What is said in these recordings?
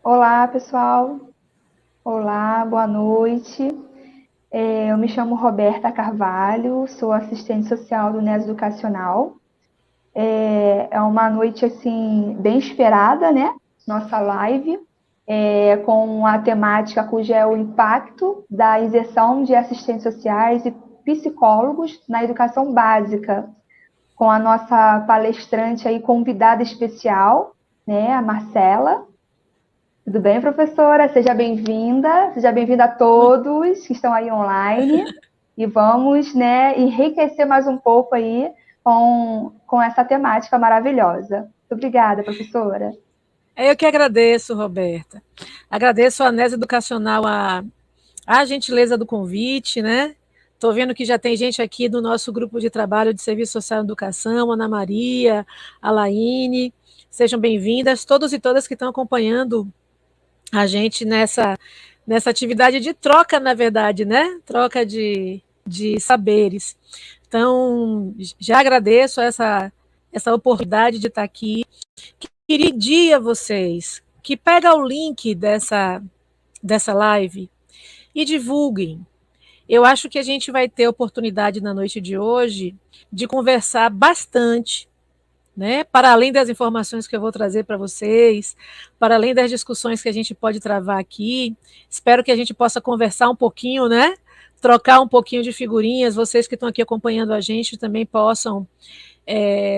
Olá, pessoal. Olá, boa noite. Eu me chamo Roberta Carvalho, sou assistente social do NES Educacional. É uma noite assim bem esperada, né? Nossa live, com a temática cuja é o impacto da inserção de assistentes sociais e psicólogos na educação básica, com a nossa palestrante aí convidada especial, né, a Marcela. Tudo bem, professora? Seja bem-vinda. Seja bem-vinda a Muito, todos que estão aí online. E vamos, né, enriquecer mais um pouco aí com essa temática maravilhosa. Muito obrigada, professora. eu que agradeço, Roberta. Agradeço a ANES Educacional a gentileza do convite, né? Estou vendo que já tem gente aqui do nosso grupo de trabalho de Serviço Social e Educação, Ana Maria, a Laine. Sejam bem-vindas, todos e todas que estão acompanhando a gente nessa atividade de troca, na verdade, né? Troca de saberes. Então, já agradeço essa oportunidade de estar aqui. Queria pedir a vocês que pega o link dessa live e divulguem. Eu acho que a gente vai ter oportunidade na noite de hoje de conversar bastante, né? Para além das informações que eu vou trazer para vocês, para além das discussões que a gente pode travar aqui, espero que a gente possa conversar um pouquinho, né? Trocar um pouquinho de figurinhas, vocês que estão aqui acompanhando a gente também possam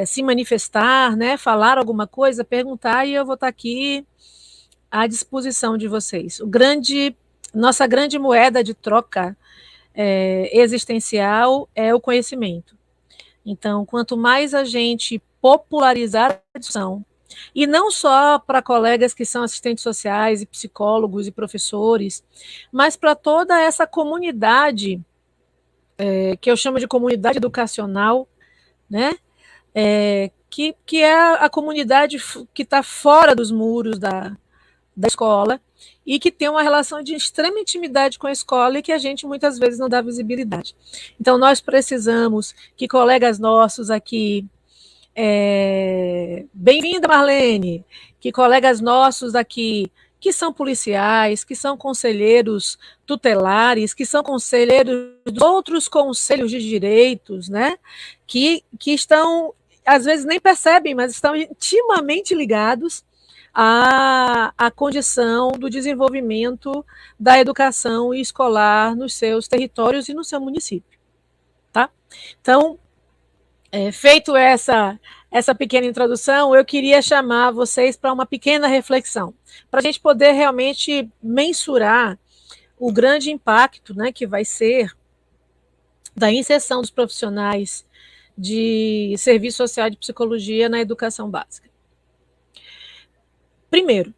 se manifestar, né, falar alguma coisa, perguntar, e eu vou estar aqui à disposição de vocês. Nossa grande moeda de troca existencial é o conhecimento. Então, quanto mais a gente popularizar a discussão, e não só para colegas que são assistentes sociais e psicólogos e professores, mas para toda essa comunidade, que eu chamo de comunidade educacional, né? Que é a comunidade que está fora dos muros da escola e que tem uma relação de extrema intimidade com a escola e que a gente muitas vezes não dá visibilidade. Então, nós precisamos que colegas nossos aqui, bem-vinda, Marlene, que colegas nossos aqui, que são policiais, que são conselheiros tutelares, que são conselheiros de outros conselhos de direitos, né? Que estão, às vezes nem percebem, mas estão intimamente ligados à condição do desenvolvimento da educação escolar nos seus territórios e no seu município. Tá? Então, feito essa pequena introdução, eu queria chamar vocês para uma pequena reflexão, para a gente poder realmente mensurar o grande impacto, né, que vai ser da inserção dos profissionais de serviço social de psicologia na educação básica. Primeiro,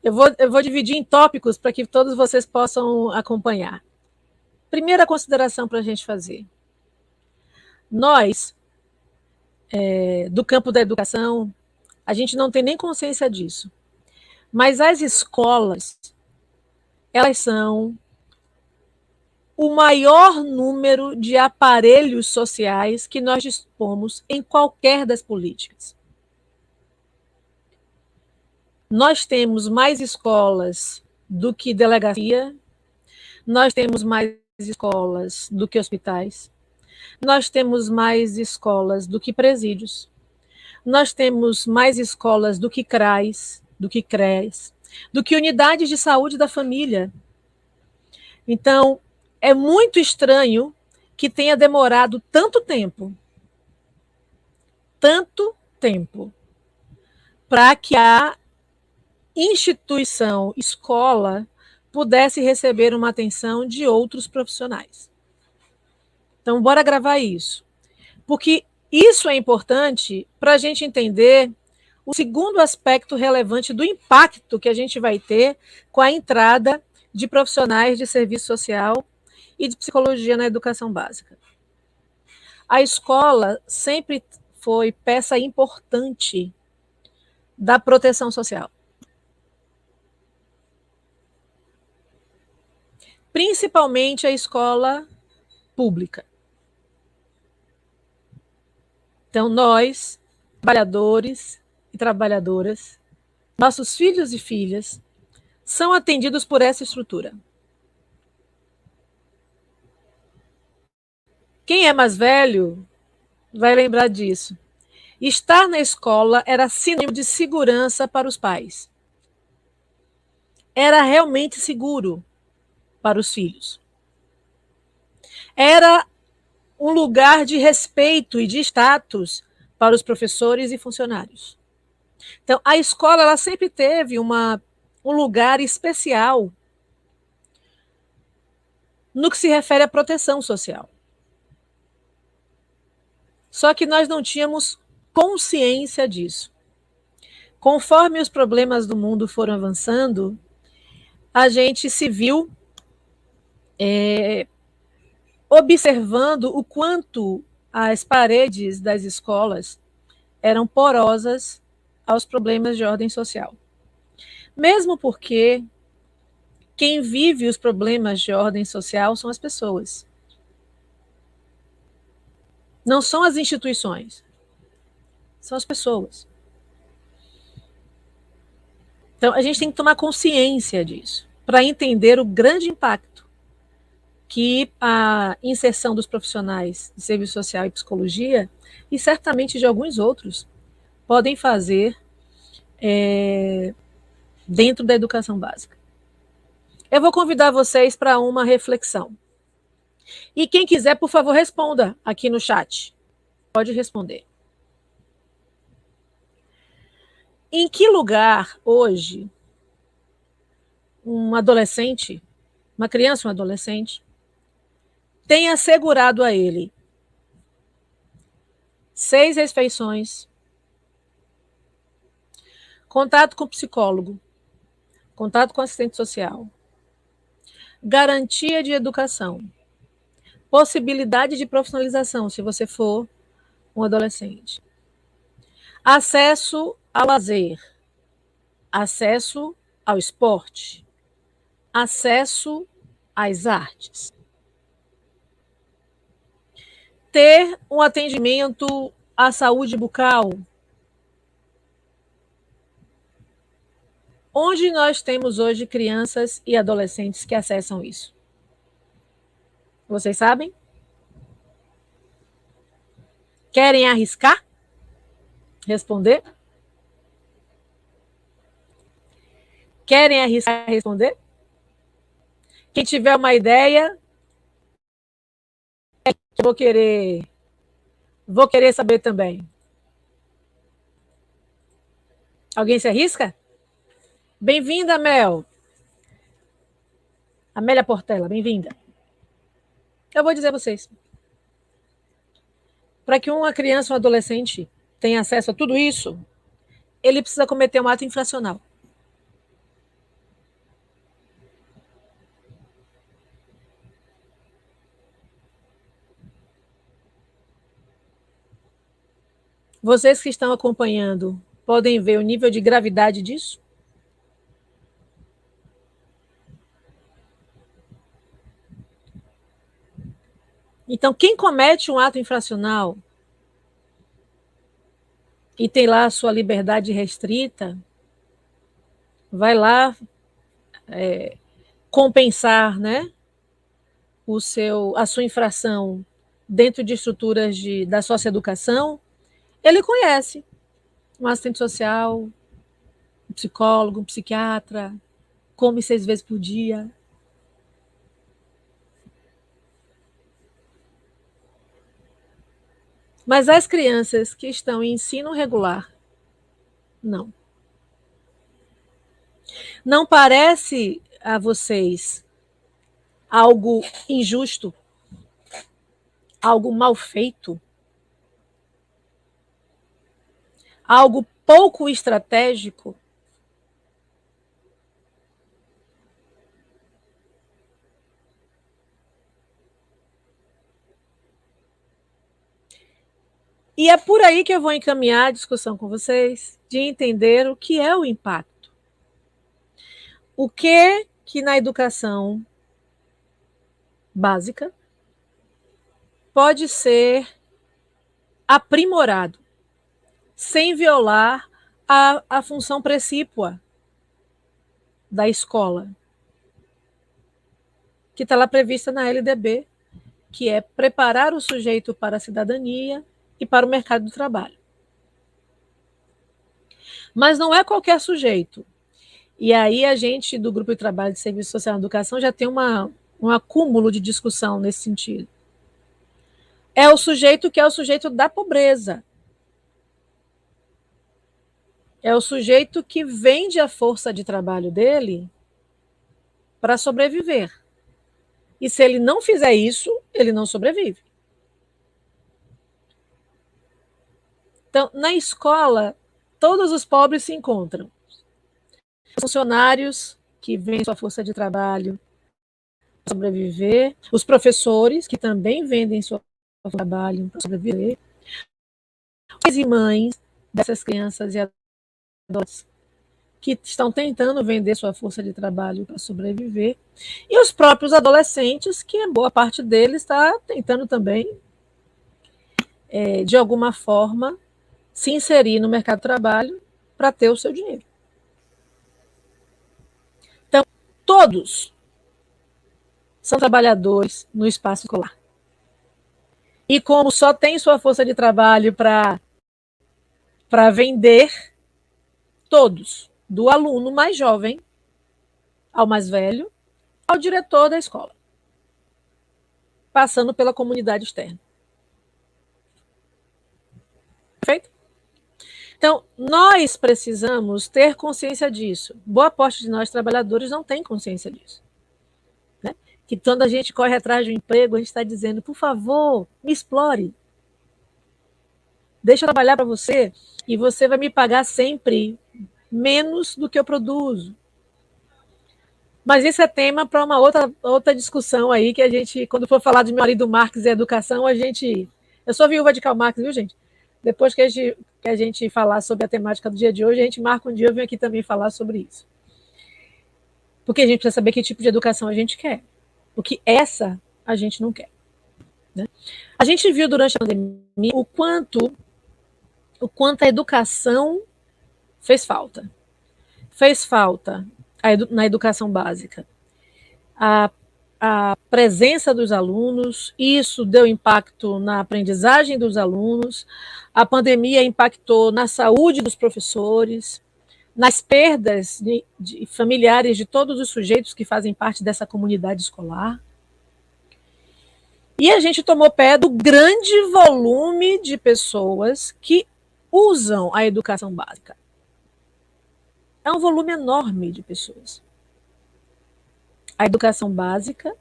eu vou dividir em tópicos para que todos vocês possam acompanhar. Primeira consideração para a gente fazer. Nós, do campo da educação, a gente não tem nem consciência disso. Mas as escolas, elas são o maior número de aparelhos sociais que nós dispomos em qualquer das políticas. Nós temos mais escolas do que delegacia, nós temos mais escolas do que hospitais, nós temos mais escolas do que presídios, nós temos mais escolas do que CRAs, do que CREAs, do que unidades de saúde da família. Então, é muito estranho que tenha demorado tanto tempo, para que a instituição, escola, pudesse receber uma atenção de outros profissionais. Então, bora gravar isso. Porque isso é importante para a gente entender o segundo aspecto relevante do impacto que a gente vai ter com a entrada de profissionais de serviço social e de psicologia na educação básica. A escola sempre foi peça importante da proteção social. Principalmente a escola pública. Então, nós, trabalhadores e trabalhadoras, nossos filhos e filhas são atendidos por essa estrutura. Quem é mais velho vai lembrar disso. Estar na escola era sinônimo de segurança para os pais. Era realmente seguro para os filhos. Era um lugar de respeito e de status para os professores e funcionários. Então, a escola ela sempre teve um lugar especial no que se refere à proteção social. Só que nós não tínhamos consciência disso. Conforme os problemas do mundo foram avançando, a gente se viu observando o quanto as paredes das escolas eram porosas aos problemas de ordem social. Mesmo porque quem vive os problemas de ordem social são as pessoas. Não são as instituições, são as pessoas. Então, a gente tem que tomar consciência disso, para entender o grande impacto que a inserção dos profissionais de serviço social e psicologia, e certamente de alguns outros, podem fazer dentro da educação básica. Eu vou convidar vocês para uma reflexão. E quem quiser, por favor, responda aqui no chat. Pode responder. Em que lugar hoje um adolescente, uma criança, um adolescente, tem assegurado a ele 6 refeições, contato com psicólogo, contato com assistente social, garantia de educação, possibilidade de profissionalização, se você for um adolescente, acesso ao lazer, acesso ao esporte, acesso às artes, ter um atendimento à saúde bucal. Onde nós temos hoje crianças e adolescentes que acessam isso? Vocês sabem? Querem arriscar? Responder? Querem arriscar responder? Quem tiver uma ideia, eu vou querer saber também. Alguém se arrisca? Bem-vinda, Mel. Amélia Portela, bem-vinda. Eu vou dizer a vocês. Para que uma criança ou um adolescente tenha acesso a tudo isso, ele precisa cometer um ato infracional. Vocês que estão acompanhando podem ver o nível de gravidade disso? Então, quem comete um ato infracional e tem lá a sua liberdade restrita, vai lá compensar, né, a sua infração dentro de estruturas da socioeducação, ele conhece um assistente social, um psicólogo, um psiquiatra, come 6 vezes por dia. Mas as crianças que estão em ensino regular, não. Não parece a vocês algo injusto? Algo mal feito? Algo pouco estratégico? E é por aí que eu vou encaminhar a discussão com vocês, de entender o que é o impacto. O que na educação básica pode ser aprimorado, sem violar a função precípua da escola, que está lá prevista na LDB, que é preparar o sujeito para a cidadania e para o mercado do trabalho. Mas não é qualquer sujeito. E aí a gente, do Grupo de Trabalho de Serviço Social e Educação, já tem um acúmulo de discussão nesse sentido. É o sujeito que é o sujeito da pobreza. É o sujeito que vende a força de trabalho dele para sobreviver. E se ele não fizer isso, ele não sobrevive. Então, na escola, todos os pobres se encontram. Os funcionários que vendem sua força de trabalho para sobreviver, os professores que também vendem sua força de trabalho para sobreviver, pais e mães dessas crianças e adolescentes que estão tentando vender sua força de trabalho para sobreviver, e os próprios adolescentes, que boa parte deles está tentando também, de alguma forma, se inserir no mercado de trabalho para ter o seu dinheiro. Então, todos são trabalhadores no espaço escolar. E como só tem sua força de trabalho para vender, todos, do aluno mais jovem ao mais velho, ao diretor da escola, passando pela comunidade externa. Perfeito? Então, nós precisamos ter consciência disso. Boa parte de nós, trabalhadores, não tem consciência disso. Né? Que quando a gente corre atrás de um emprego, a gente está dizendo, por favor, me explore. Deixa eu trabalhar para você e você vai me pagar sempre menos do que eu produzo. Mas isso é tema para uma outra discussão aí, que a gente, quando for falar de meu marido Marx e educação, eu sou viúva de Karl Marx, viu, gente? Depois que a gente falar sobre a temática do dia de hoje, a gente marca um dia, eu venho aqui também falar sobre isso. Porque a gente precisa saber que tipo de educação a gente quer. Porque essa a gente não quer. Né? A gente viu durante a pandemia o quanto a educação fez falta. Fez falta na educação básica a presença dos alunos, isso deu impacto na aprendizagem dos alunos, a pandemia impactou na saúde dos professores, nas perdas de familiares de todos os sujeitos que fazem parte dessa comunidade escolar. E a gente tomou pé do grande volume de pessoas que usam a educação básica. É um volume enorme de pessoas. A educação básica,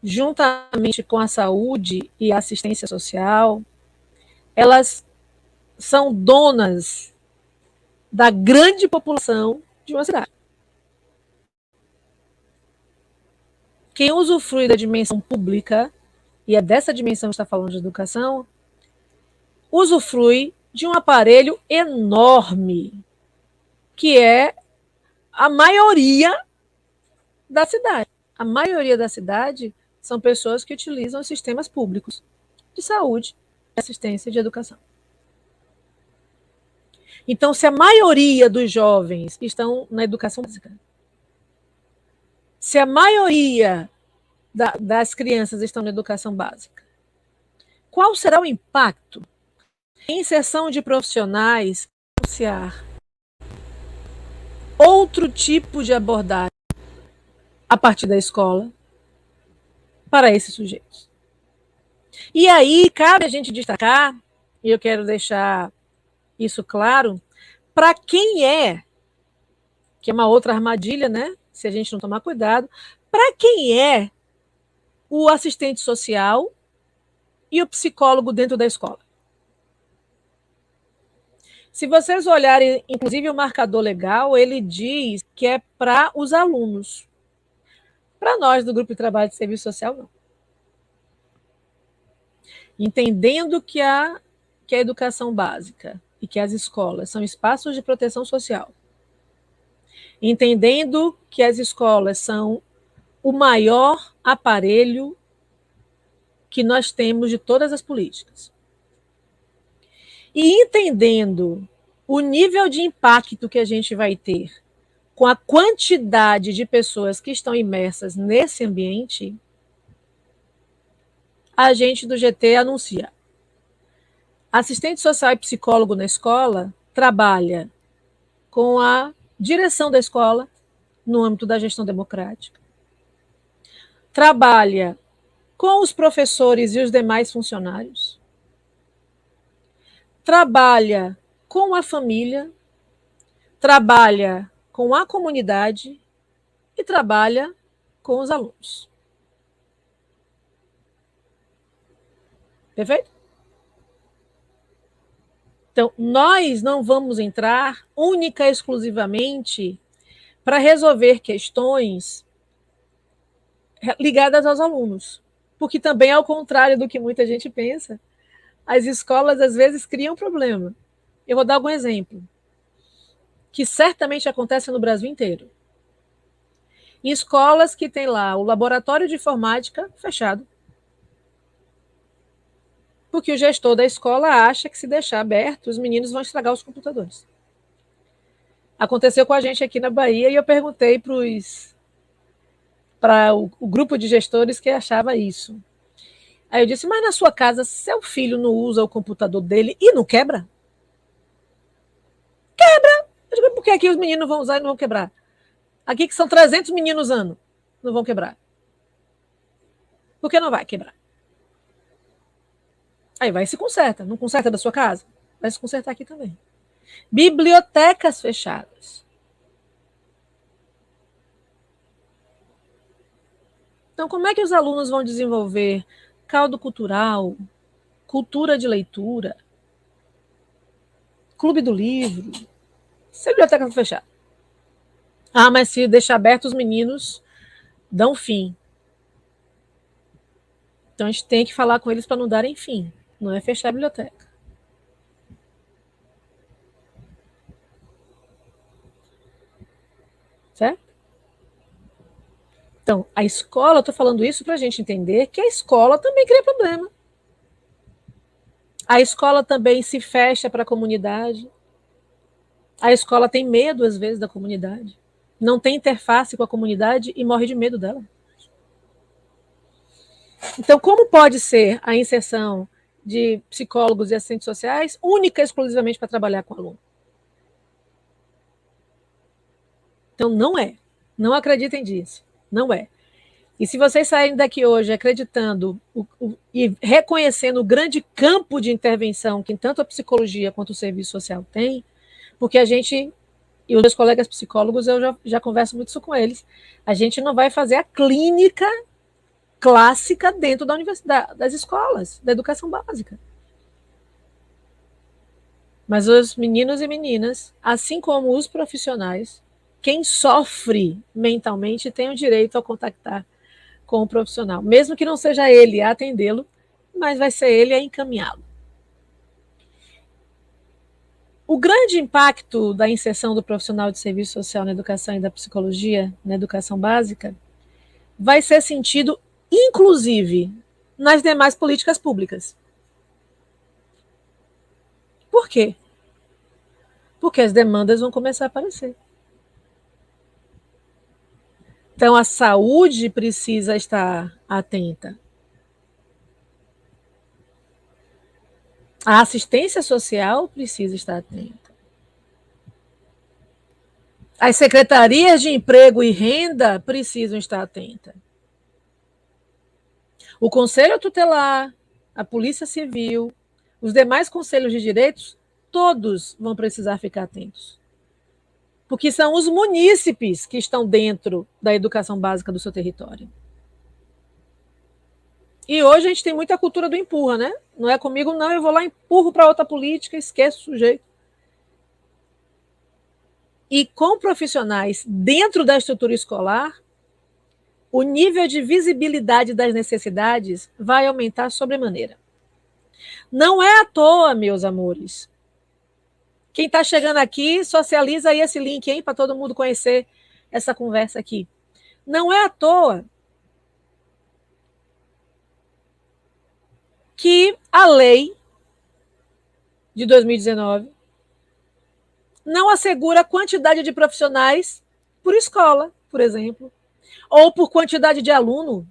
juntamente com a saúde e a assistência social, elas são donas da grande população de uma cidade. Quem usufrui da dimensão pública, e é dessa dimensão que está falando de educação, usufrui de um aparelho enorme, que é a maioria da cidade. A maioria da cidade são pessoas que utilizam os sistemas públicos de saúde, de assistência e de educação. Então, se a maioria dos jovens estão na educação básica, se a maioria das crianças estão na educação básica, qual será o impacto em inserção de profissionais anunciar outro tipo de abordagem a partir da escola para esses sujeitos? E aí cabe a gente destacar, e eu quero deixar isso claro, para quem que é uma outra armadilha, né? Se a gente não tomar cuidado, para quem é o assistente social e o psicólogo dentro da escola. Se vocês olharem, inclusive o marcador legal, ele diz que é para os alunos. Para nós do Grupo de Trabalho de Serviço Social, não. Entendendo que a educação básica e que as escolas são espaços de proteção social, entendendo que as escolas são o maior aparelho que nós temos de todas as políticas, e entendendo o nível de impacto que a gente vai ter com a quantidade de pessoas que estão imersas nesse ambiente, a gente do GT anuncia. Assistente social e psicólogo na escola trabalha com a direção da escola no âmbito da gestão democrática. Trabalha com os professores e os demais funcionários. Trabalha com a família, trabalha com a comunidade e trabalha com os alunos. Perfeito? Então, nós não vamos entrar única e exclusivamente para resolver questões ligadas aos alunos, porque também, ao contrário do que muita gente pensa, as escolas às vezes criam problema. Eu vou dar algum exemplo, que certamente acontece no Brasil inteiro. Em escolas que tem lá o laboratório de informática fechado, porque o gestor da escola acha que se deixar aberto, os meninos vão estragar os computadores. Aconteceu com a gente aqui na Bahia e eu perguntei para o grupo de gestores que achava isso. Aí eu disse, mas na sua casa, seu filho não usa o computador dele e não quebra? Quebra! Eu digo, por que aqui os meninos vão usar e não vão quebrar? Aqui que são 300 meninos ano, não vão quebrar. Por que não vai quebrar? Aí vai e se conserta. Não conserta da sua casa? Vai se consertar aqui também. Bibliotecas fechadas. Então, como é que os alunos vão desenvolver caldo cultural, cultura de leitura, clube do livro, se a biblioteca está fechada? Ah, mas se deixar aberto, os meninos dão fim. Então, a gente tem que falar com eles para não darem fim. Não é fechar a biblioteca. Certo? Então, a escola, eu estou falando isso para a gente entender que a escola também cria problema. A escola também se fecha para a comunidade. A escola tem medo, às vezes, da comunidade. Não tem interface com a comunidade e morre de medo dela. Então, como pode ser a inserção de psicólogos e assistentes sociais única e exclusivamente para trabalhar com aluno? Então, não é. Não acreditem nisso. Não é. E se vocês saírem daqui hoje acreditando e reconhecendo o grande campo de intervenção que tanto a psicologia quanto o serviço social tem, porque a gente, e os meus colegas psicólogos, eu já converso muito isso com eles, a gente não vai fazer a clínica clássica dentro da universidade, das escolas, da educação básica. Mas os meninos e meninas, assim como os profissionais, quem sofre mentalmente tem o direito a contactar com o profissional, mesmo que não seja ele a atendê-lo, mas vai ser ele a encaminhá-lo. O grande impacto da inserção do profissional de serviço social na educação e da psicologia, na educação básica, vai ser sentido, inclusive, nas demais políticas públicas. Por quê? Porque as demandas vão começar a aparecer. Então, a saúde precisa estar atenta. A assistência social precisa estar atenta. As secretarias de emprego e renda precisam estar atentas. O Conselho Tutelar, a Polícia Civil, os demais conselhos de direitos, todos vão precisar ficar atentos. Porque são os munícipes que estão dentro da educação básica do seu território. E hoje a gente tem muita cultura do empurra, né? Não é comigo, não, eu vou lá, empurro para outra política, esqueço o sujeito. E com profissionais dentro da estrutura escolar, o nível de visibilidade das necessidades vai aumentar sobremaneira. Não é à toa, meus amores. Quem está chegando aqui, socializa aí esse link, hein, para todo mundo conhecer essa conversa aqui. Não é à toa que a lei de 2019 não assegura a quantidade de profissionais por escola, por exemplo, ou por quantidade de aluno,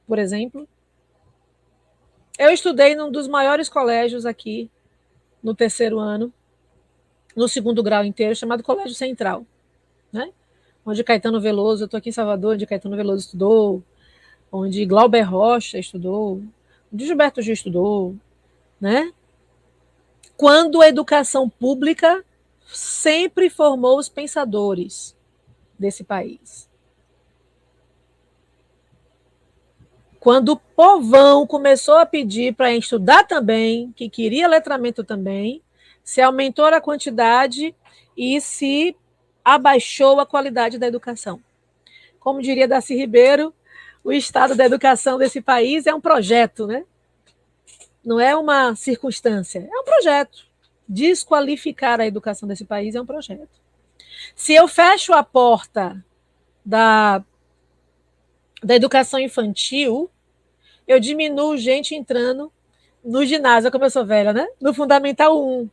por exemplo. Eu estudei num dos maiores colégios aqui no terceiro ano, no segundo grau inteiro, chamado Colégio Central, né? Onde Caetano Veloso, eu estou aqui em Salvador, onde Caetano Veloso estudou, onde Glauber Rocha estudou, onde Gilberto Gil estudou, né? Quando a educação pública sempre formou os pensadores desse país. Quando o povão começou a pedir para estudar também, que queria letramento também, se aumentou a quantidade e se abaixou a qualidade da educação. Como diria Darcy Ribeiro, o estado da educação desse país é um projeto, né? Não é uma circunstância, é um projeto. Desqualificar a educação desse país é um projeto. Se eu fecho a porta da educação infantil, eu diminuo gente entrando no ginásio, como eu sou velha, né? No Fundamental 1.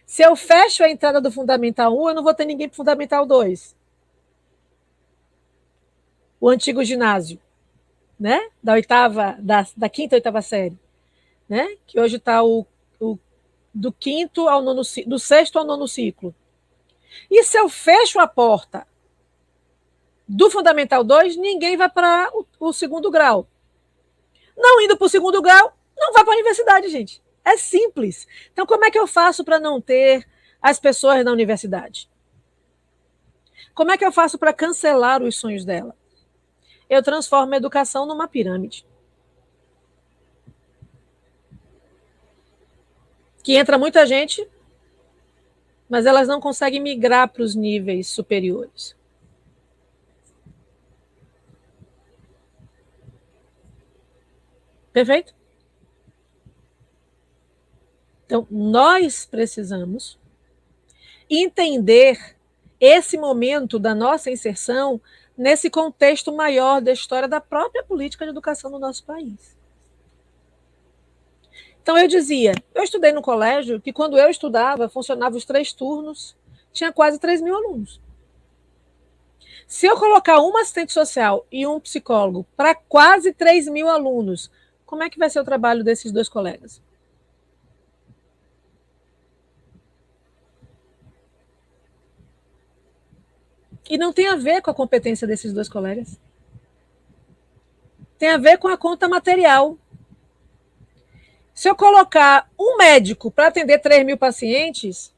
Se eu fecho a entrada do Fundamental 1, eu não vou ter ninguém para o Fundamental 2. O antigo ginásio, né? Da quinta, oitava série, né? Que hoje está do quinto ao nono, do sexto ao nono ciclo. E se eu fecho a porta do Fundamental 2, ninguém vai para o segundo grau. Não indo para o segundo grau, não vai para a universidade, gente. É simples. Então, como é que eu faço para não ter as pessoas na universidade? Como é que eu faço para cancelar os sonhos dela? Eu transformo a educação numa pirâmide. Que entra muita gente, mas elas não conseguem migrar para os níveis superiores. Perfeito? Então, nós precisamos entender esse momento da nossa inserção nesse contexto maior da história da própria política de educação do nosso país. Então, eu dizia, eu estudei no colégio que quando eu estudava, funcionava os 3 turnos, tinha quase 3.000 alunos. Se eu colocar uma assistente social e um psicólogo para quase 3.000 alunos, como é que vai ser o trabalho desses 2 colegas? E não tem a ver com a competência desses 2 colegas. Tem a ver com a conta material. Se eu colocar um médico para atender 3.000 pacientes,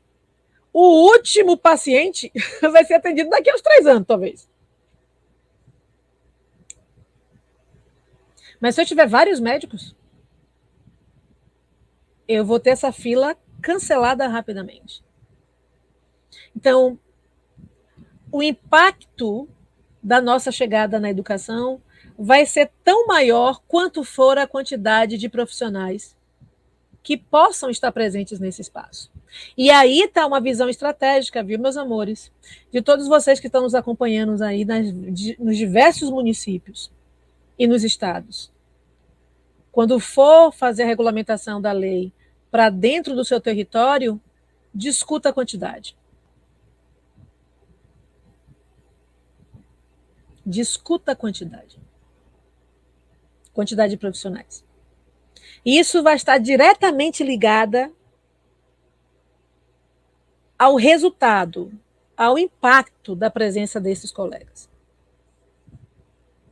o último paciente vai ser atendido daqui a uns 3 anos, talvez. Mas se eu tiver vários médicos, eu vou ter essa fila cancelada rapidamente. Então, o impacto da nossa chegada na educação vai ser tão maior quanto for a quantidade de profissionais que possam estar presentes nesse espaço. E aí está uma visão estratégica, viu, meus amores, de todos vocês que estão nos acompanhando aí nos diversos municípios e nos estados. Quando for fazer a regulamentação da lei para dentro do seu território, discuta a quantidade. Discuta a quantidade. Quantidade de profissionais. E isso vai estar diretamente ligada ao resultado, ao impacto da presença desses colegas.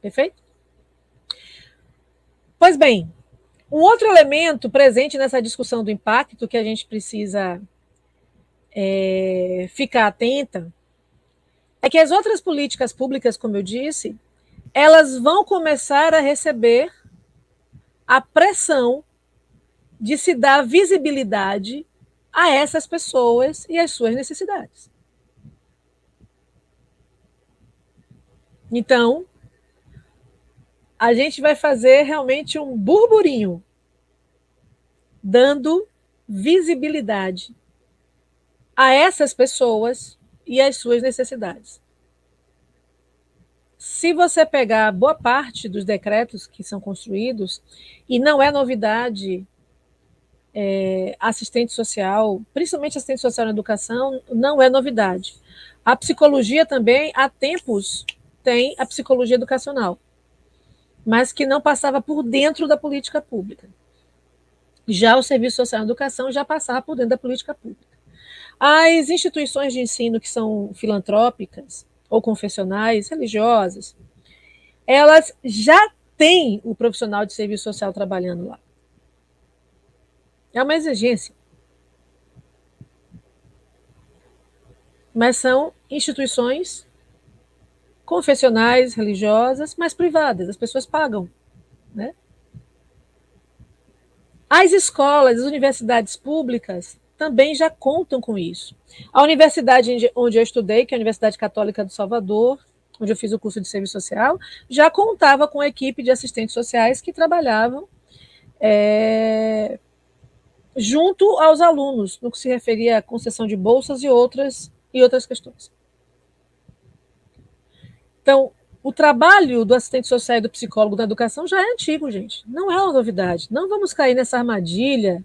Perfeito? Pois bem, um outro elemento presente nessa discussão do impacto que a gente precisa ficar atenta é que as outras políticas públicas, como eu disse, elas vão começar a receber a pressão de se dar visibilidade a essas pessoas e às suas necessidades. Então, a gente vai fazer realmente um burburinho, dando visibilidade a essas pessoas e às suas necessidades. Se você pegar boa parte dos decretos que são construídos, e não é novidade assistente social, principalmente assistente social na educação, não é novidade. A psicologia também, há tempos, tem a psicologia educacional, mas que não passava por dentro da política pública. Já o Serviço Social na Educação já passava por dentro da política pública. As instituições de ensino que são filantrópicas ou confessionais, religiosas, elas já têm o profissional de serviço social trabalhando lá. É uma exigência. Mas são instituições confessionais, religiosas, mas privadas. As pessoas pagam, né? As escolas, as universidades públicas também já contam com isso. A universidade onde eu estudei, que é a Universidade Católica do Salvador, onde eu fiz o curso de serviço social, já contava com a equipe de assistentes sociais que trabalhavam junto aos alunos, no que se referia à concessão de bolsas e outras questões. Então, o trabalho do assistente social e do psicólogo da educação já é antigo, gente. Não é uma novidade. Não vamos cair nessa armadilha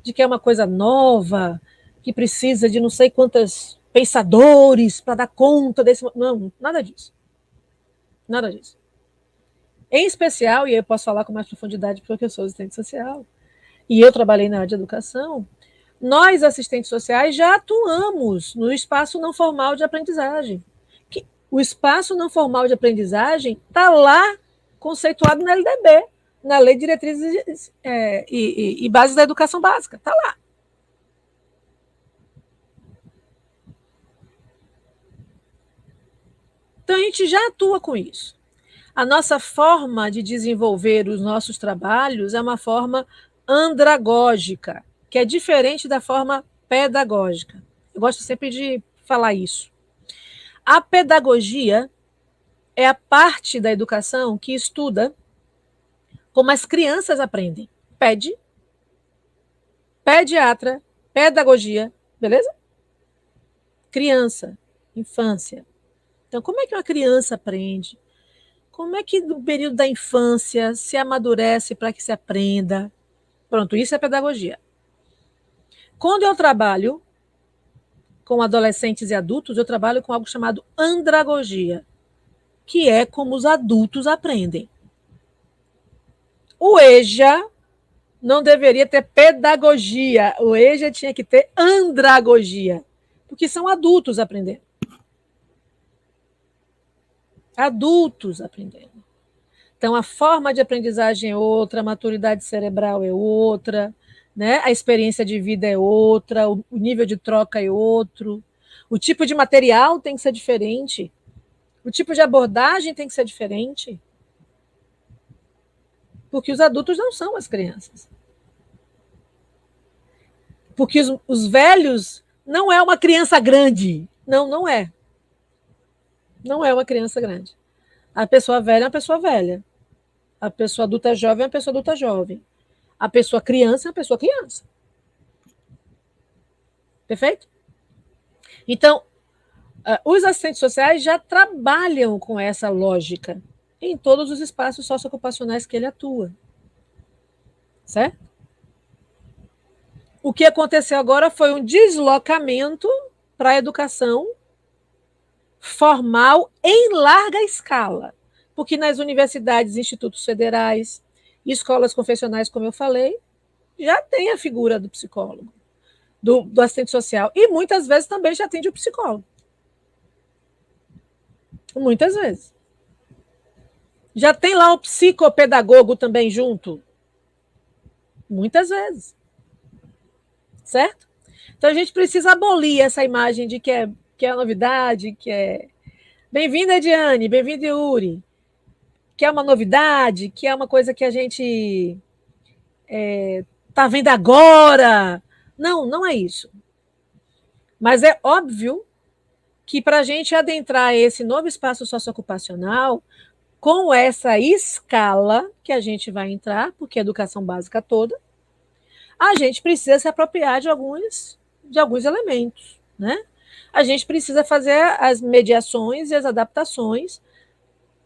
de que é uma coisa nova, que precisa de não sei quantos pensadores para dar conta desse... Não, nada disso. Nada disso. Em especial, e eu posso falar com mais profundidade porque eu sou assistente social, e eu trabalhei na área de educação, nós, assistentes sociais, já atuamos no espaço não formal de aprendizagem. O espaço não formal de aprendizagem está lá conceituado na LDB, na Lei de Diretrizes e Bases da Educação Básica. Está lá. Então, a gente já atua com isso. A nossa forma de desenvolver os nossos trabalhos é uma forma andragógica, que é diferente da forma pedagógica. Eu gosto sempre de falar isso. A pedagogia é a parte da educação que estuda como as crianças aprendem. Pediatra, pedagogia, beleza? Criança, infância. Então, como é que uma criança aprende? Como é que no período da infância se amadurece para que se aprenda? Pronto, isso é pedagogia. Quando eu trabalho com adolescentes e adultos, eu trabalho com algo chamado andragogia, que é como os adultos aprendem. O EJA não deveria ter pedagogia, o EJA tinha que ter andragogia, porque são adultos aprendendo. Adultos aprendendo. Então, a forma de aprendizagem é outra, a maturidade cerebral é outra, né? A experiência de vida é outra, o nível de troca é outro, o tipo de material tem que ser diferente, o tipo de abordagem tem que ser diferente, porque os adultos não são as crianças. Porque os velhos não é uma criança grande. Não, não é. Não é uma criança grande. A pessoa velha é uma pessoa velha. A pessoa adulta jovem é uma pessoa adulta jovem. A pessoa criança é uma pessoa criança. Perfeito? Então, os assistentes sociais já trabalham com essa lógica em todos os espaços socioocupacionais que ele atua. Certo? O que aconteceu agora foi um deslocamento para a educação formal em larga escala, porque nas universidades, institutos federais, escolas confessionais, como eu falei, já tem a figura do psicólogo, do assistente social, e muitas vezes também já atende o psicólogo. Muitas vezes. Já tem lá o psicopedagogo também junto. Muitas vezes. Certo? Então a gente precisa abolir essa imagem de que é novidade, que é... Bem-vinda, Ediane, bem-vindo, Yuri. Que é uma novidade, que é uma coisa que a gente está vendo agora. Não, não é isso. Mas é óbvio que para a gente adentrar esse novo espaço socioocupacional, com essa escala que a gente vai entrar, porque é a educação básica toda, a gente precisa se apropriar de alguns elementos, né? A gente precisa fazer as mediações e as adaptações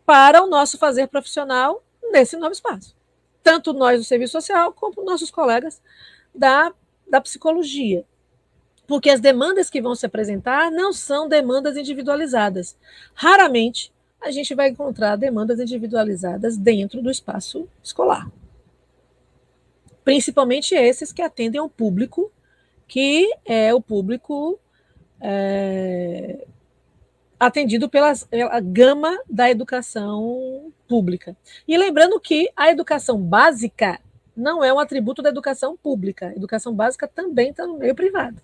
para o nosso fazer profissional nesse novo espaço. Tanto nós do serviço social, como nossos colegas da psicologia. Porque as demandas que vão se apresentar não são demandas individualizadas. Raramente a gente vai encontrar demandas individualizadas dentro do espaço escolar. Principalmente esses que atendem ao público, que é o público atendido pela gama da educação pública. E lembrando que a educação básica não é um atributo da educação pública. A educação básica também está no meio privado.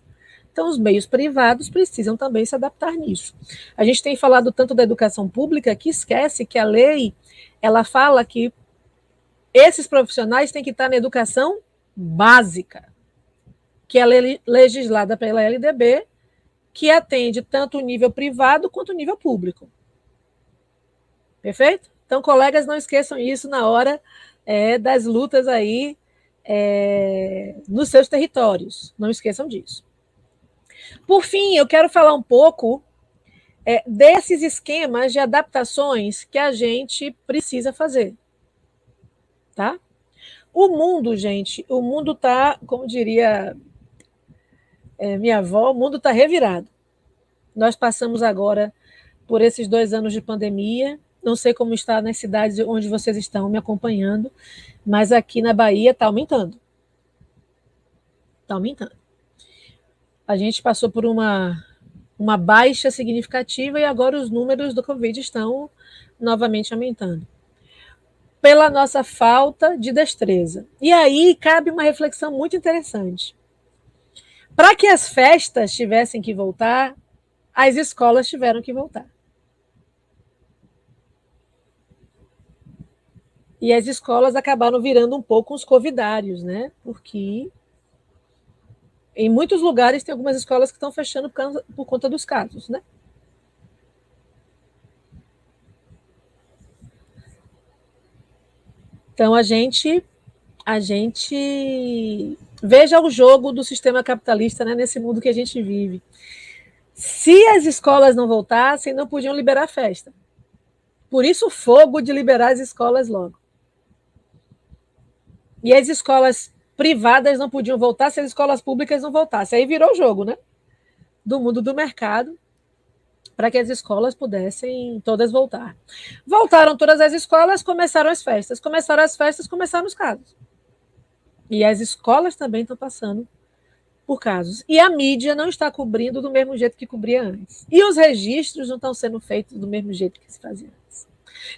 Então, os meios privados precisam também se adaptar nisso. A gente tem falado tanto da educação pública que esquece que a lei ela fala que esses profissionais têm que estar na educação básica, que é legislada pela LDB, que atende tanto o nível privado quanto o nível público. Perfeito? Então, colegas, não esqueçam isso na hora das lutas aí nos seus territórios. Não esqueçam disso. Por fim, eu quero falar um pouco desses esquemas de adaptações que a gente precisa fazer. Tá? O mundo, gente, o mundo está, como diria minha avó, o mundo está revirado. Nós passamos agora por esses 2 anos de pandemia. Não sei como está nas cidades onde vocês estão me acompanhando, mas aqui na Bahia está aumentando. Está aumentando. A gente passou por uma baixa significativa e agora os números do Covid estão novamente aumentando. Pela nossa falta de destreza. E aí cabe uma reflexão muito interessante. Para que as festas tivessem que voltar, as escolas tiveram que voltar. E as escolas acabaram virando um pouco os covidários, né? Porque em muitos lugares tem algumas escolas que estão fechando por conta dos casos, né? Então a gente veja o jogo do sistema capitalista, né, nesse mundo que a gente vive. Se as escolas não voltassem, não podiam liberar a festa. Por isso o fogo de liberar as escolas logo. E as escolas privadas não podiam voltar se as escolas públicas não voltassem. Aí virou o jogo, né? Do mundo do mercado, para que as escolas pudessem todas voltar. Voltaram todas as escolas, começaram as festas. Começaram as festas, começaram os casos. E as escolas também estão passando por casos. E a mídia não está cobrindo do mesmo jeito que cobria antes. E os registros não estão sendo feitos do mesmo jeito que se fazia antes.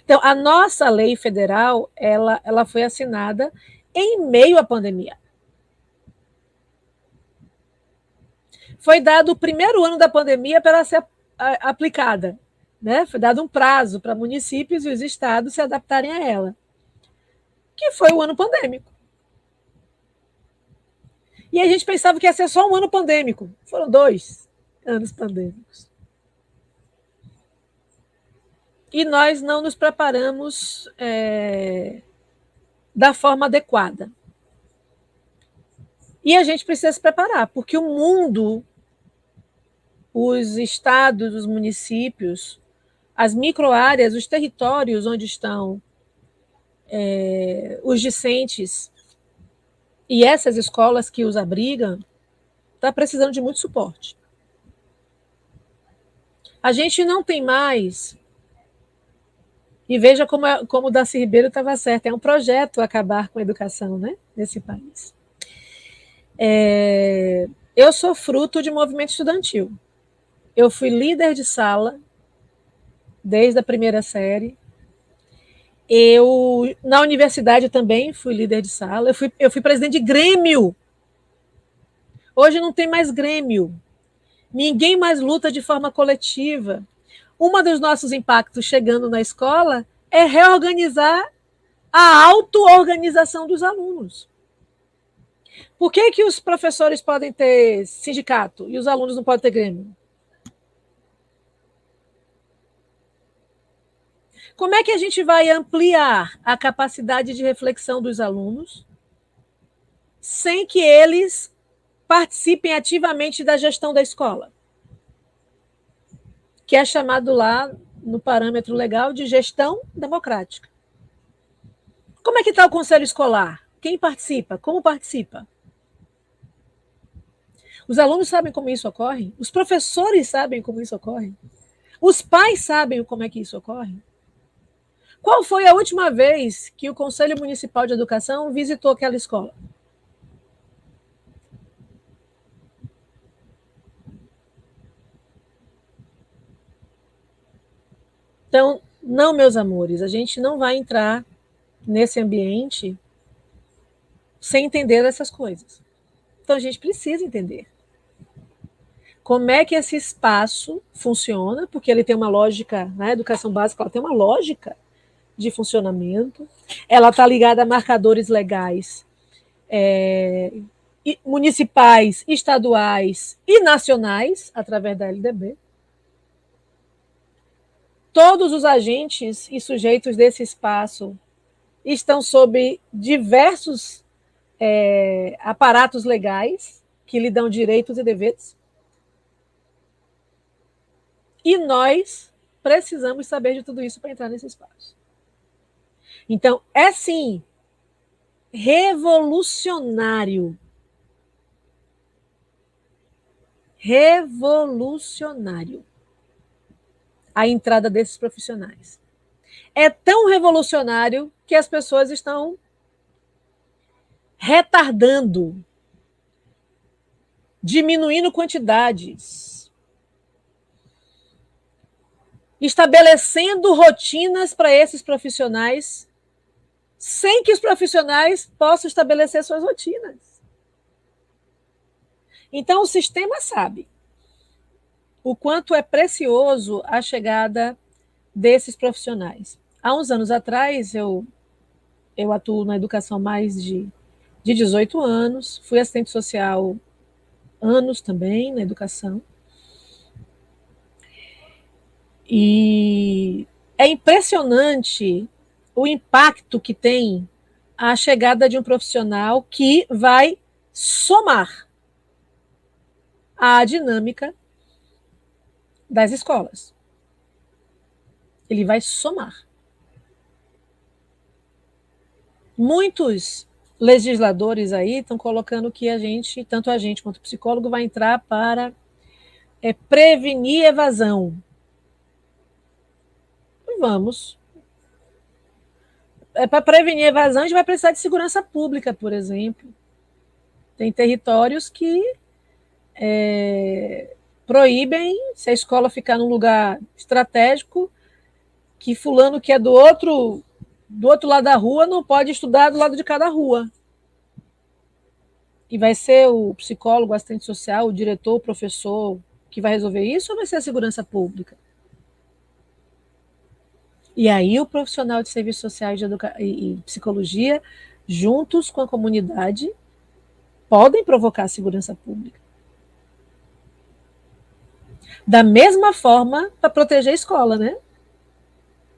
Então, a nossa lei federal, ela foi assinada em meio à pandemia. Foi dado o primeiro ano da pandemia para ela ser aplicada, né? Foi dado um prazo para municípios e os estados se adaptarem a ela, que foi o ano pandêmico. E a gente pensava que ia ser só um ano pandêmico. Foram 2 anos pandêmicos. E nós não nos preparamos da forma adequada. E a gente precisa se preparar, porque o mundo, os estados, os municípios, as microáreas, os territórios onde estão os discentes e essas escolas que os abrigam, está precisando de muito suporte. A gente não tem mais, e veja como o Darcy Ribeiro estava certo, é um projeto acabar com a educação, né, nesse país. Eu sou fruto de movimento estudantil. Eu fui líder de sala desde a primeira série. Eu, na universidade também, fui líder de sala. Eu fui presidente de grêmio. Hoje não tem mais grêmio. Ninguém mais luta de forma coletiva. Um dos nossos impactos chegando na escola é reorganizar a auto-organização dos alunos. Por que os professores podem ter sindicato e os alunos não podem ter grêmio? Como é que a gente vai ampliar a capacidade de reflexão dos alunos sem que eles participem ativamente da gestão da escola? Que é chamado lá, no parâmetro legal, de gestão democrática. Como é que está o conselho escolar? Quem participa? Como participa? Os alunos sabem como isso ocorre? Os professores sabem como isso ocorre? Os pais sabem como é que isso ocorre? Qual foi a última vez que o Conselho Municipal de Educação visitou aquela escola? Então, não, meus amores, a gente não vai entrar nesse ambiente sem entender essas coisas. Então, a gente precisa entender como é que esse espaço funciona, porque ele tem uma lógica, na educação básica, ela tem uma lógica de funcionamento, ela está ligada a marcadores legais municipais, estaduais e nacionais, através da LDB. Todos os agentes e sujeitos desse espaço estão sob diversos aparatos legais que lhe dão direitos e deveres. E nós precisamos saber de tudo isso para entrar nesse espaço. Então, é sim revolucionário. Revolucionário a entrada desses profissionais. É tão revolucionário que as pessoas estão retardando, diminuindo quantidades, estabelecendo rotinas para esses profissionais, sem que os profissionais possam estabelecer suas rotinas. Então, o sistema sabe o quanto é precioso a chegada desses profissionais. Há uns anos atrás, eu atuo na educação há mais de 18 anos, fui assistente social anos também na educação. E é impressionante o impacto que tem a chegada de um profissional que vai somar a dinâmica das escolas. Ele vai somar. Muitos legisladores aí estão colocando que a gente, tanto a gente quanto o psicólogo, vai entrar para prevenir evasão. Vamos. Para prevenir evasão, a gente vai precisar de segurança pública, por exemplo. Tem territórios que proíbem, se a escola ficar num lugar estratégico, que fulano que é do outro lado da rua não pode estudar do lado de cada rua. E vai ser o psicólogo, o assistente social, o diretor, o professor que vai resolver isso, ou vai ser a segurança pública? E aí o profissional de serviços sociais e psicologia, juntos com a comunidade, podem provocar a segurança pública. Da mesma forma, para proteger a escola, né?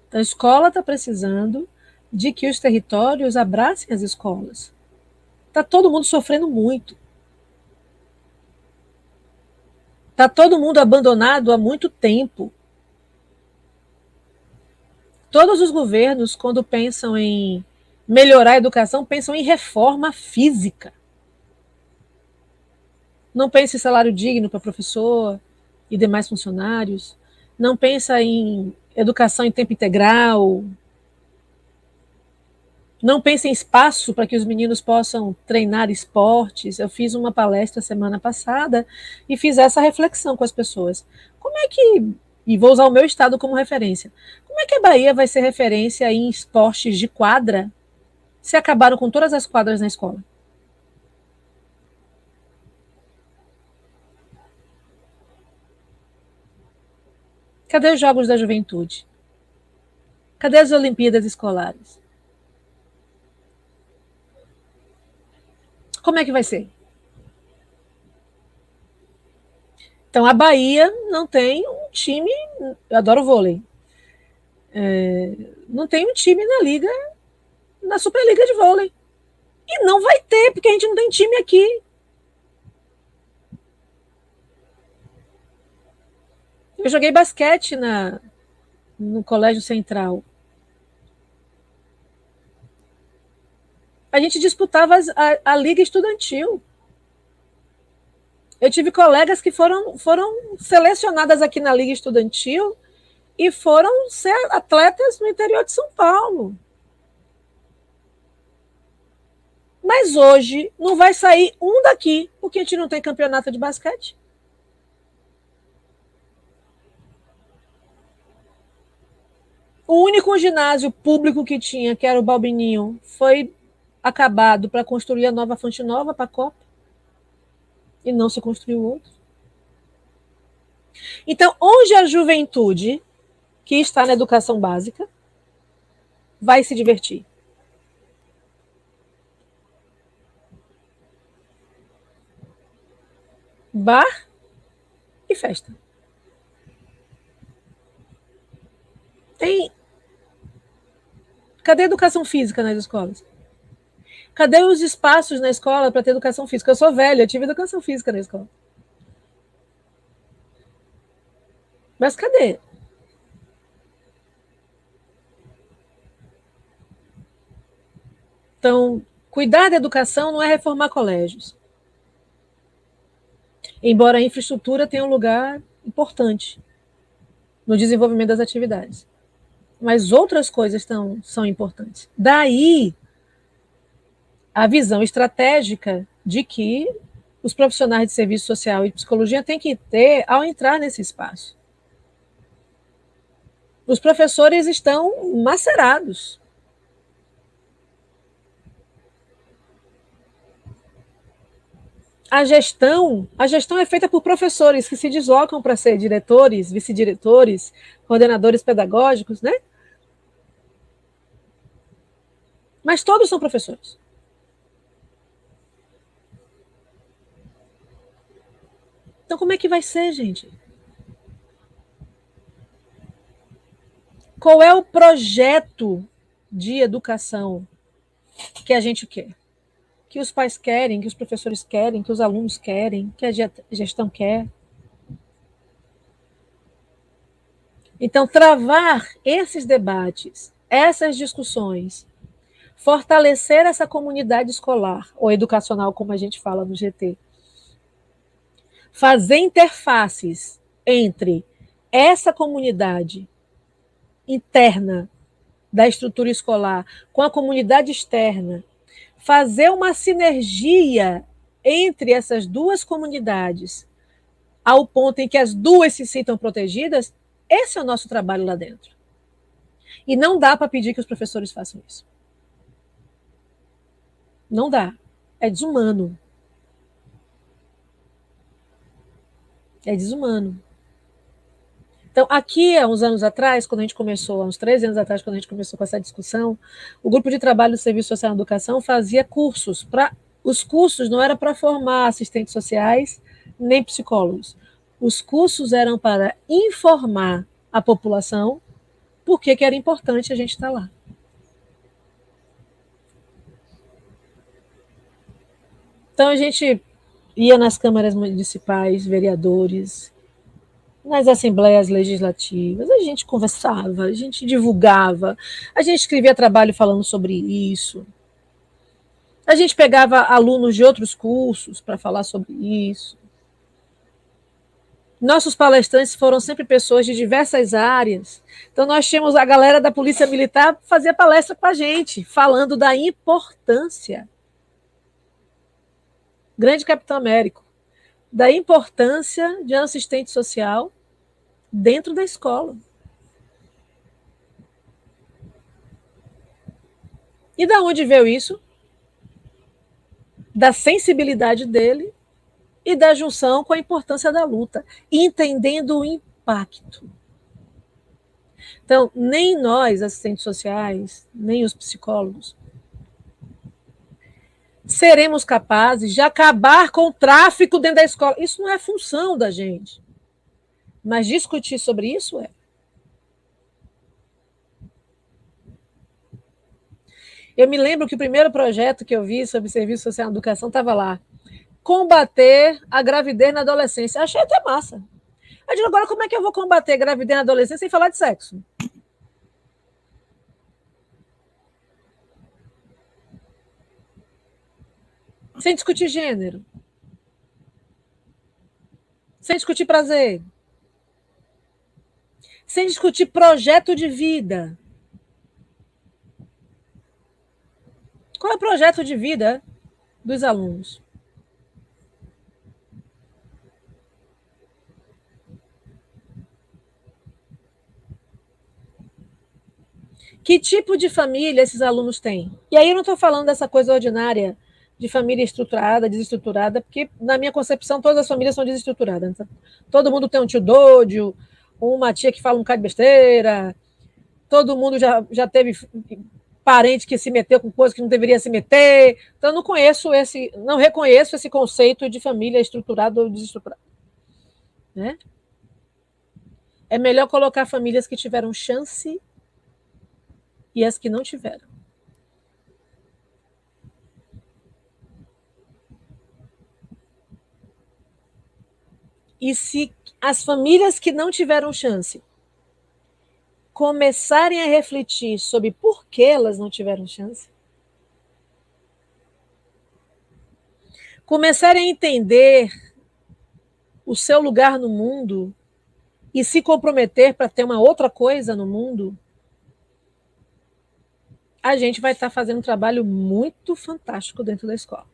Então, a escola está precisando de que os territórios abracem as escolas. Está todo mundo sofrendo muito. Está todo mundo abandonado há muito tempo. Todos os governos, quando pensam em melhorar a educação, pensam em reforma física. Não pensa em salário digno para professor e demais funcionários. Não pensa em educação em tempo integral. Não pensa em espaço para que os meninos possam treinar esportes. Eu fiz uma palestra semana passada e fiz essa reflexão com as pessoas. Como é que, e vou usar o meu estado como referência, como é que a Bahia vai ser referência em esportes de quadra se acabaram com todas as quadras na escola? Cadê os Jogos da Juventude? Cadê as Olimpíadas escolares? Como é que vai ser? Então, a Bahia não tem um time. Eu adoro vôlei. Não tem um time na Liga, na Superliga de Vôlei. E não vai ter, porque a gente não tem time aqui. Eu joguei basquete no Colégio Central. A gente disputava a Liga Estudantil. Eu tive colegas que foram selecionadas aqui na Liga Estudantil e foram ser atletas no interior de São Paulo. Mas hoje não vai sair um daqui, porque a gente não tem campeonato de basquete. O único ginásio público que tinha, que era o Balbininho, foi acabado para construir a nova Fonte Nova para a Copa. E não se construiu outro. Então, onde a juventude que está na educação básica vai se divertir? Bar e festa. Tem. Cadê a educação física nas escolas? Cadê os espaços na escola para ter educação física? Eu sou velha, eu tive educação física na escola. Mas cadê? Então, cuidar da educação não é reformar colégios. Embora a infraestrutura tenha um lugar importante no desenvolvimento das atividades. Mas outras coisas são importantes. Daí a visão estratégica de que os profissionais de serviço social e psicologia têm que ter ao entrar nesse espaço. Os professores estão macerados. A gestão é feita por professores que se deslocam para ser diretores, vice-diretores, coordenadores pedagógicos, né? Mas todos são professores. Então, como é que vai ser, gente? Qual é o projeto de educação que a gente quer? Que os pais querem, que os professores querem, que os alunos querem, que a gestão quer? Então, travar esses debates, essas discussões, fortalecer essa comunidade escolar, ou educacional, como a gente fala no GT, fazer interfaces entre essa comunidade interna da estrutura escolar com a comunidade externa, fazer uma sinergia entre essas duas comunidades, ao ponto em que as duas se sintam protegidas, esse é o nosso trabalho lá dentro. E não dá para pedir que os professores façam isso. Não dá. É desumano. É desumano. Então, aqui, há uns anos atrás, quando a gente começou, há uns 13 anos atrás, quando a gente começou com essa discussão, o grupo de trabalho do Serviço Social e Educação fazia cursos. Os cursos não eram para formar assistentes sociais nem psicólogos. Os cursos eram para informar a população por que era importante a gente estar lá. Então, a gente ia nas câmaras municipais, vereadores, nas assembleias legislativas, a gente conversava, a gente divulgava, a gente escrevia trabalho falando sobre isso, a gente pegava alunos de outros cursos para falar sobre isso. Nossos palestrantes foram sempre pessoas de diversas áreas. Então, nós tínhamos a galera da Polícia Militar fazer palestra com a gente, falando da importância, grande capitão Américo, da importância de um assistente social dentro da escola. E da onde veio isso? Da sensibilidade dele e da junção com a importância da luta, entendendo o impacto. Então, nem nós, assistentes sociais, nem os psicólogos, seremos capazes de acabar com o tráfico dentro da escola. Isso não é função da gente. Mas discutir sobre isso é. Eu me lembro que o primeiro projeto que eu vi sobre serviço social e educação estava lá. Combater a gravidez na adolescência. Achei até massa. Eu digo, agora como é que eu vou combater a gravidez na adolescência sem falar de sexo? Sem discutir gênero. sem discutir prazer, sem discutir projeto de vida. Qual é o projeto de vida dos alunos? Que tipo de família esses alunos têm? E aí eu não estou falando dessa coisa ordinária de família estruturada, desestruturada, porque na minha concepção todas as famílias são desestruturadas. Todo mundo tem um tio doido, uma tia que fala um bocado de besteira, todo mundo já teve parente que se meteu com coisa que não deveria se meter. Então não reconheço esse conceito de família estruturada ou desestruturada. Né? É melhor colocar famílias que tiveram chance e as que não tiveram. E se as famílias que não tiveram chance começarem a refletir sobre por que elas não tiveram chance, começarem a entender o seu lugar no mundo e se comprometer para ter uma outra coisa no mundo, a gente vai estar fazendo um trabalho muito fantástico dentro da escola.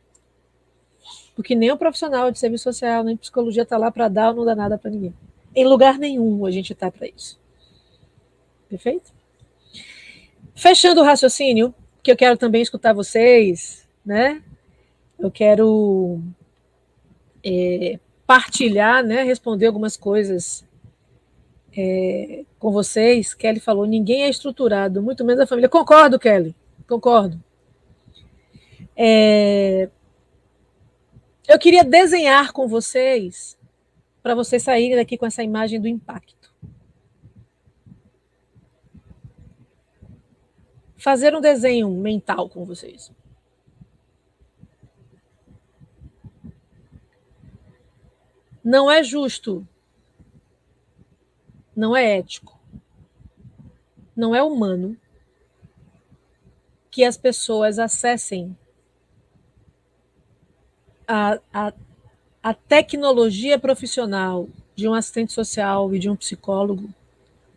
Porque nem o profissional de serviço social, nem psicologia está lá para dar ou não dar nada para ninguém. Em lugar nenhum a gente está para isso. Perfeito? Fechando o raciocínio, que eu quero também escutar vocês, né? Eu quero partilhar, né? Responder algumas coisas com vocês. Kelly falou, ninguém é estruturado, muito menos a família. Concordo, Kelly, concordo. Eu queria desenhar com vocês, para vocês saírem daqui com essa imagem do impacto. Fazer um desenho mental com vocês. Não é justo, não é ético, não é humano que as pessoas acessem a tecnologia profissional de um assistente social e de um psicólogo,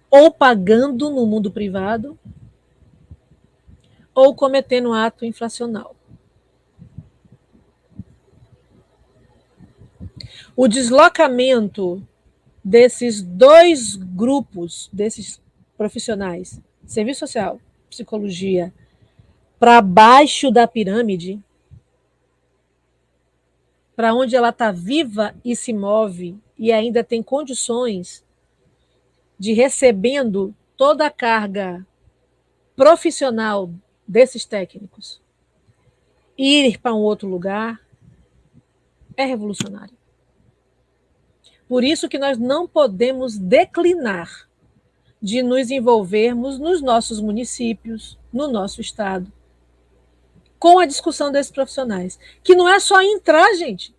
ou pagando no mundo privado, ou cometendo um ato infracional. O deslocamento desses dois grupos, desses profissionais, serviço social, psicologia, para baixo da pirâmide, para onde ela está viva e se move e ainda tem condições de recebendo toda a carga profissional desses técnicos, ir para um outro lugar, é revolucionário. Por isso que nós não podemos declinar de nos envolvermos nos nossos municípios, no nosso estado, com a discussão desses profissionais. Que não é só entrar, gente.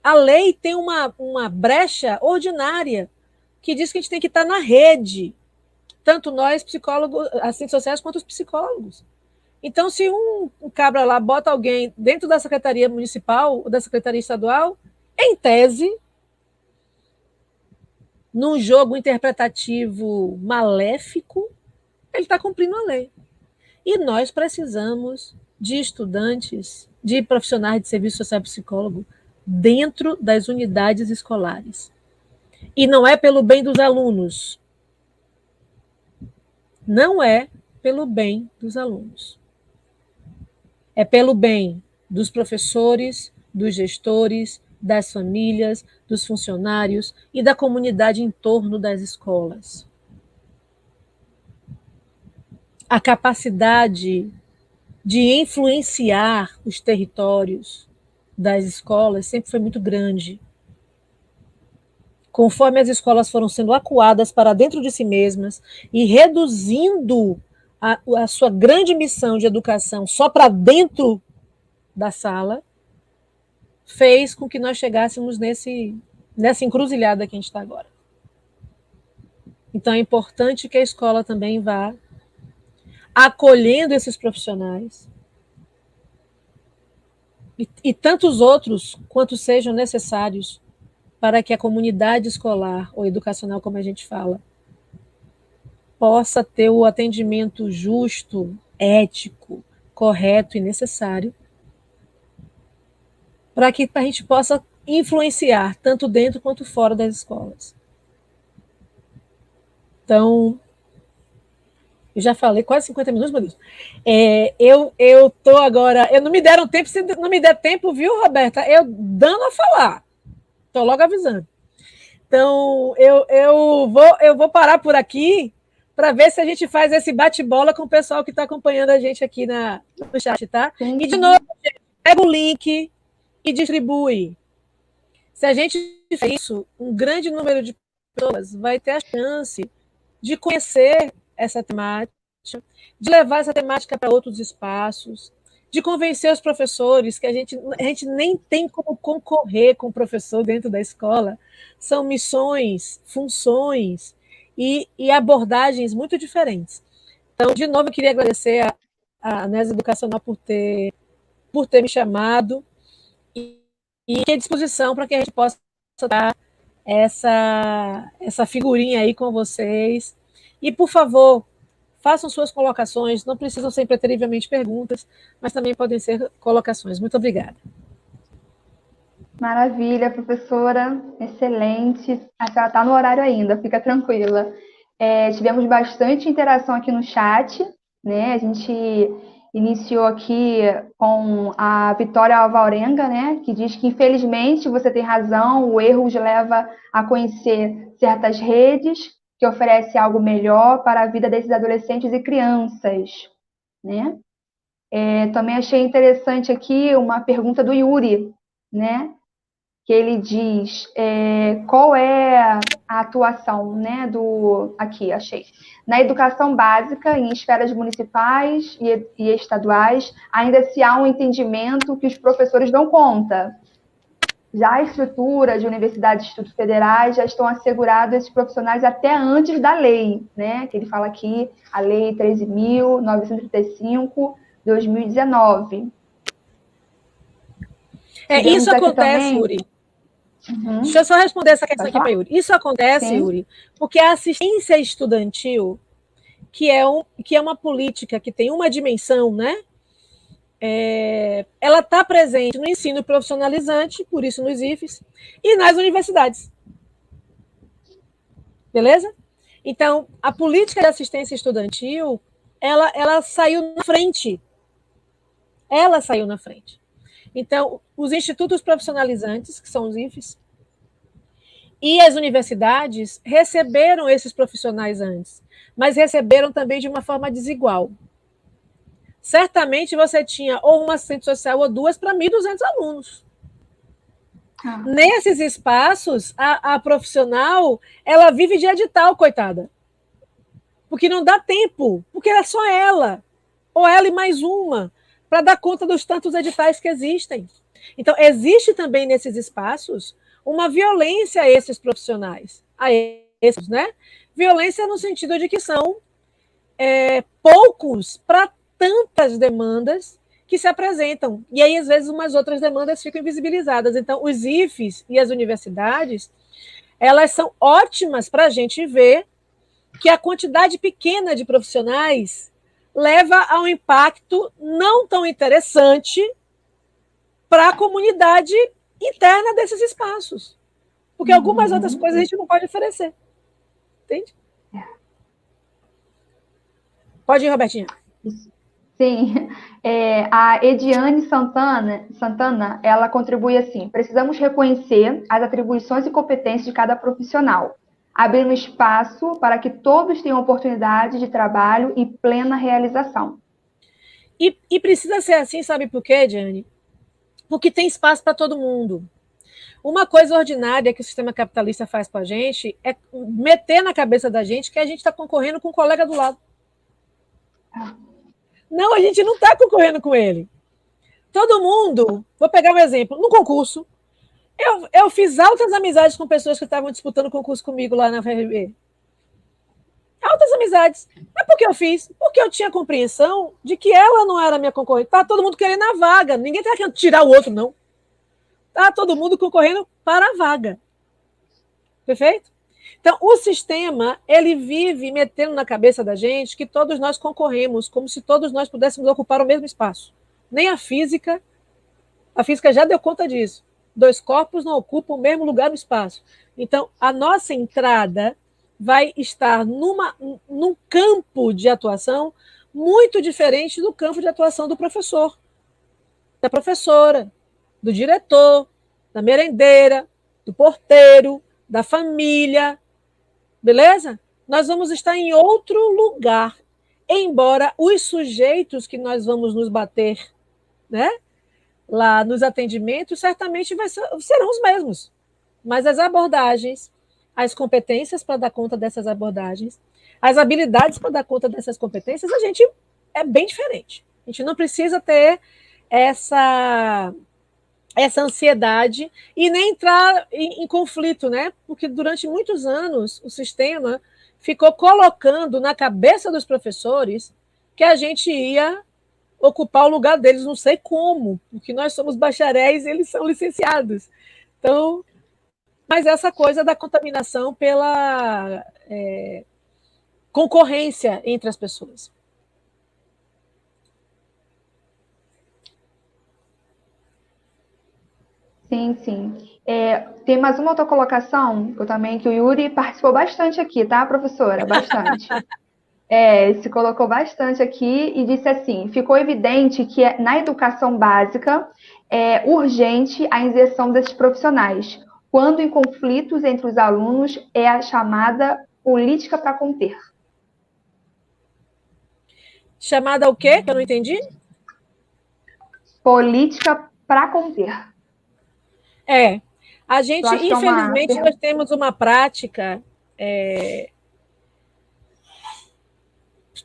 A lei tem uma brecha ordinária que diz que a gente tem que estar na rede, tanto nós, psicólogos, assistentes sociais, quanto os psicólogos. Então, se um cabra lá bota alguém dentro da secretaria municipal ou da secretaria estadual, em tese, num jogo interpretativo maléfico, ele está cumprindo a lei. E nós precisamos de estudantes, de profissionais de serviço social e psicólogo dentro das unidades escolares. E não é pelo bem dos alunos. Não é pelo bem dos alunos. É pelo bem dos professores, dos gestores, das famílias, dos funcionários e da comunidade em torno das escolas. A capacidade de influenciar os territórios das escolas sempre foi muito grande. Conforme as escolas foram sendo acuadas para dentro de si mesmas e reduzindo a sua grande missão de educação só para dentro da sala, fez com que nós chegássemos nessa encruzilhada que a gente está agora. Então é importante que a escola também vá acolhendo esses profissionais e tantos outros quanto sejam necessários para que a comunidade escolar ou educacional, como a gente fala, possa ter o atendimento justo, ético, correto e necessário para que a gente possa influenciar tanto dentro quanto fora das escolas. Então, eu já falei quase 50 minutos, meu Deus. Eu estou agora. Não me deram tempo, se não me der tempo, viu, Roberta? Eu dando a falar. Estou logo avisando. Então, eu vou parar por aqui para ver se a gente faz esse bate-bola com o pessoal que está acompanhando a gente aqui no chat, tá? Sim. E, de novo, pega o link e distribui. Se a gente fizer isso, um grande número de pessoas vai ter a chance de conhecer essa temática, de levar essa temática para outros espaços, de convencer os professores que a gente nem tem como concorrer com o professor dentro da escola. São missões, funções e abordagens muito diferentes. Então, de novo, eu queria agradecer a ANES Educacional por ter me chamado e à disposição para que a gente possa dar essa figurinha aí com vocês. E, por favor, façam suas colocações, não precisam ser impreterivelmente perguntas, mas também podem ser colocações. Muito obrigada. Maravilha, professora, excelente. A senhora está no horário ainda, fica tranquila. Tivemos bastante interação aqui no chat, né? A gente iniciou aqui com a Vitória Alvarenga, né? Que diz que, infelizmente, você tem razão, o erro os leva a conhecer certas redes que oferecem algo melhor para a vida desses adolescentes e crianças, né? Também achei interessante aqui uma pergunta do Yuri, né? Que ele diz qual é a atuação, né, aqui, achei. Na educação básica, em esferas municipais e estaduais, ainda se há um entendimento que os professores dão conta. Já a estrutura de universidades e institutos federais já estão assegurados esses profissionais até antes da lei, né? Que ele fala aqui, a Lei 13.935, 2019. Isso acontece, também... Yuri. Uhum. Deixa eu só responder essa questão aqui para Yuri. Isso acontece, sim, Yuri, porque a assistência estudantil, que é uma política que tem uma dimensão, né? Ela está presente no ensino profissionalizante, por isso nos IFES, e nas universidades. Beleza? Então, a política de assistência estudantil, ela saiu na frente. Ela saiu na frente. Então, os institutos profissionalizantes, que são os IFES, e as universidades receberam esses profissionais antes, mas receberam também de uma forma desigual. Certamente você tinha ou uma assistente social ou duas para 1.200 alunos. Nesses espaços, a profissional, ela vive de edital, coitada. Porque não dá tempo, porque era só ela, ou ela e mais uma, para dar conta dos tantos editais que existem. Então, existe também nesses espaços uma violência a esses profissionais, a esses, né? Violência no sentido de que são poucos para tantas demandas que se apresentam. E aí, às vezes, umas outras demandas ficam invisibilizadas. Então, os IFES e as universidades, elas são ótimas para a gente ver que a quantidade pequena de profissionais leva a um impacto não tão interessante para a comunidade interna desses espaços. Porque algumas outras coisas a gente não pode oferecer. Entende? Pode ir, Robertinha. Sim. A Ediane Santana, ela contribui assim: precisamos reconhecer as atribuições e competências de cada profissional, abrindo espaço para que todos tenham oportunidade de trabalho e plena realização. E precisa ser assim, sabe por quê, Ediane? Porque tem espaço para todo mundo. Uma coisa ordinária que o sistema capitalista faz com a gente é meter na cabeça da gente que a gente está concorrendo com o colega do lado. Não, a gente não está concorrendo com ele. Todo mundo, vou pegar um exemplo, no concurso, eu fiz altas amizades com pessoas que estavam disputando concurso comigo lá na FRB. Altas amizades. É porque eu fiz, porque eu tinha compreensão de que ela não era minha concorrente. Tá todo mundo querendo a vaga, ninguém está querendo tirar o outro, não. Tá todo mundo concorrendo para a vaga. Perfeito? Então, o sistema, ele vive metendo na cabeça da gente que todos nós concorremos, como se todos nós pudéssemos ocupar o mesmo espaço. Nem a física já deu conta disso. Dois corpos não ocupam o mesmo lugar no espaço. Então, a nossa entrada vai estar num campo de atuação muito diferente do campo de atuação do professor, da professora, do diretor, da merendeira, do porteiro, da família, beleza? Nós vamos estar em outro lugar, embora os sujeitos que nós vamos nos bater, né, lá nos atendimentos, certamente serão os mesmos, mas as abordagens, as competências para dar conta dessas abordagens, as habilidades para dar conta dessas competências, a gente é bem diferente. A gente não precisa ter essa ansiedade e nem entrar em conflito, né? Porque durante muitos anos o sistema ficou colocando na cabeça dos professores que a gente ia ocupar o lugar deles, não sei como, porque nós somos bacharéis e eles são licenciados. Então, mas essa coisa da contaminação pela concorrência entre as pessoas. Sim, sim. Tem mais uma outra colocação, que o Yuri participou bastante aqui, tá, professora? Bastante. Se colocou bastante aqui e disse assim: ficou evidente que na educação básica é urgente a inserção desses profissionais, quando em conflitos entre os alunos é a chamada política para conter. Chamada o quê? Que eu não entendi? Política para conter. A gente, infelizmente, nós temos uma prática.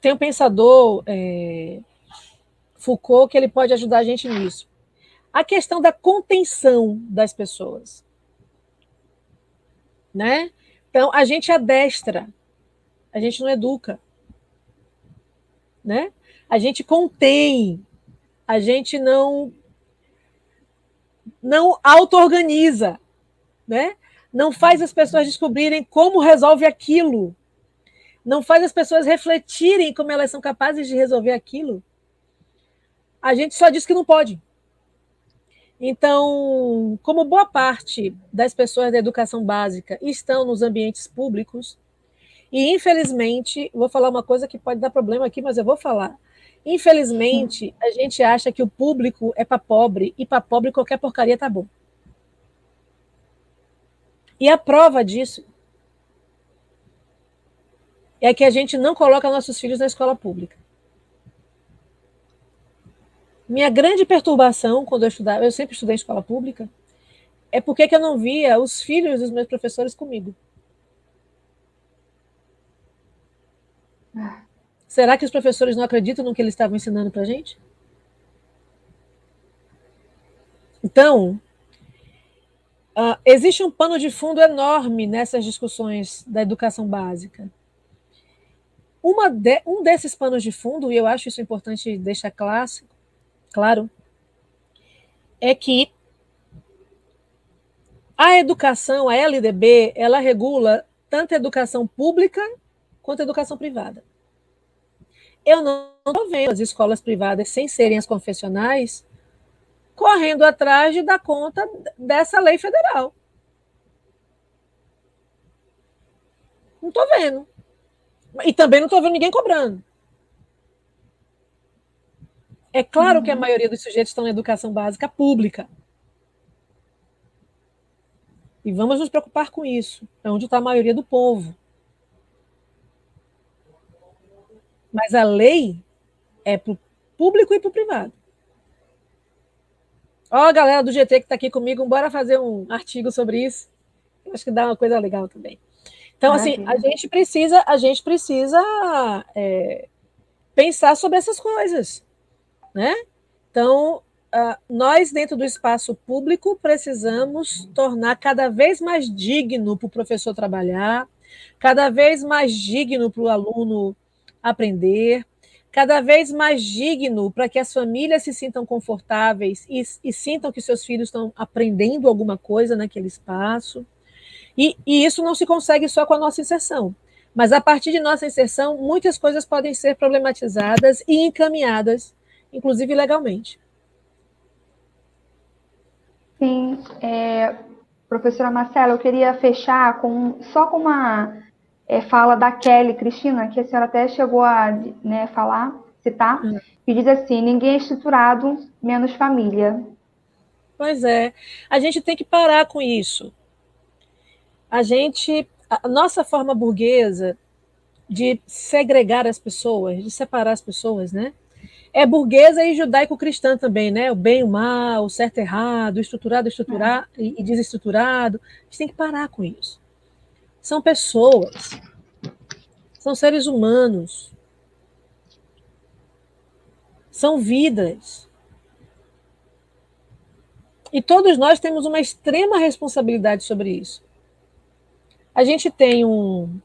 Tem um pensador, Foucault, que ele pode ajudar a gente nisso. A questão da contenção das pessoas. Né? Então, a gente adestra, a gente não educa. Né? A gente contém, a gente não auto-organiza, né? Não faz as pessoas descobrirem como resolve aquilo, não faz as pessoas refletirem como elas são capazes de resolver aquilo. A gente só diz que não pode. Então, como boa parte das pessoas da educação básica estão nos ambientes públicos, e infelizmente, vou falar uma coisa que pode dar problema aqui, mas eu vou falar. Infelizmente, a gente acha que o público é para pobre, e para pobre qualquer porcaria tá bom. E a prova disso é que a gente não coloca nossos filhos na escola pública. Minha grande perturbação quando eu estudava, eu sempre estudei em escola pública, é porque eu não via os filhos dos meus professores comigo. Será que os professores não acreditam no que eles estavam ensinando para a gente? Então, existe um pano de fundo enorme nessas discussões da educação básica. Um desses panos de fundo, e eu acho isso importante deixar claro, é que a educação, a LDB, ela regula tanto a educação pública quanto a educação privada. Eu não estou vendo as escolas privadas, sem serem as confessionais, correndo atrás de dar conta dessa lei federal. Não estou vendo. E também não estou vendo ninguém cobrando. É claro que a maioria dos sujeitos estão na educação básica pública. E vamos nos preocupar com isso. É onde está a maioria do povo. Mas a lei é para o público e para o privado. Ó, a galera do GT que está aqui comigo, bora fazer um artigo sobre isso. Eu acho que dá uma coisa legal também. Então, assim, a gente precisa pensar sobre essas coisas, né? Então, nós, dentro do espaço público, precisamos tornar cada vez mais digno para o professor trabalhar, cada vez mais digno para o aluno aprender, cada vez mais digno para que as famílias se sintam confortáveis e sintam que seus filhos estão aprendendo alguma coisa naquele espaço. E isso não se consegue só com a nossa inserção. Mas a partir de nossa inserção, muitas coisas podem ser problematizadas e encaminhadas, inclusive legalmente. Sim, professora Marcela, eu queria fechar só com uma fala da Kelly Cristina, que a senhora até chegou a, né, citar, que diz assim: ninguém é estruturado, menos família. Pois é, a gente tem que parar com isso. A nossa forma burguesa de segregar as pessoas, de separar as pessoas, né? É burguesa e judaico-cristã também, né? O bem, o mal, o certo, errado, o estruturado, e desestruturado. A gente tem que parar com isso. São pessoas, são seres humanos, são vidas. E todos nós temos uma extrema responsabilidade sobre isso. A gente tem um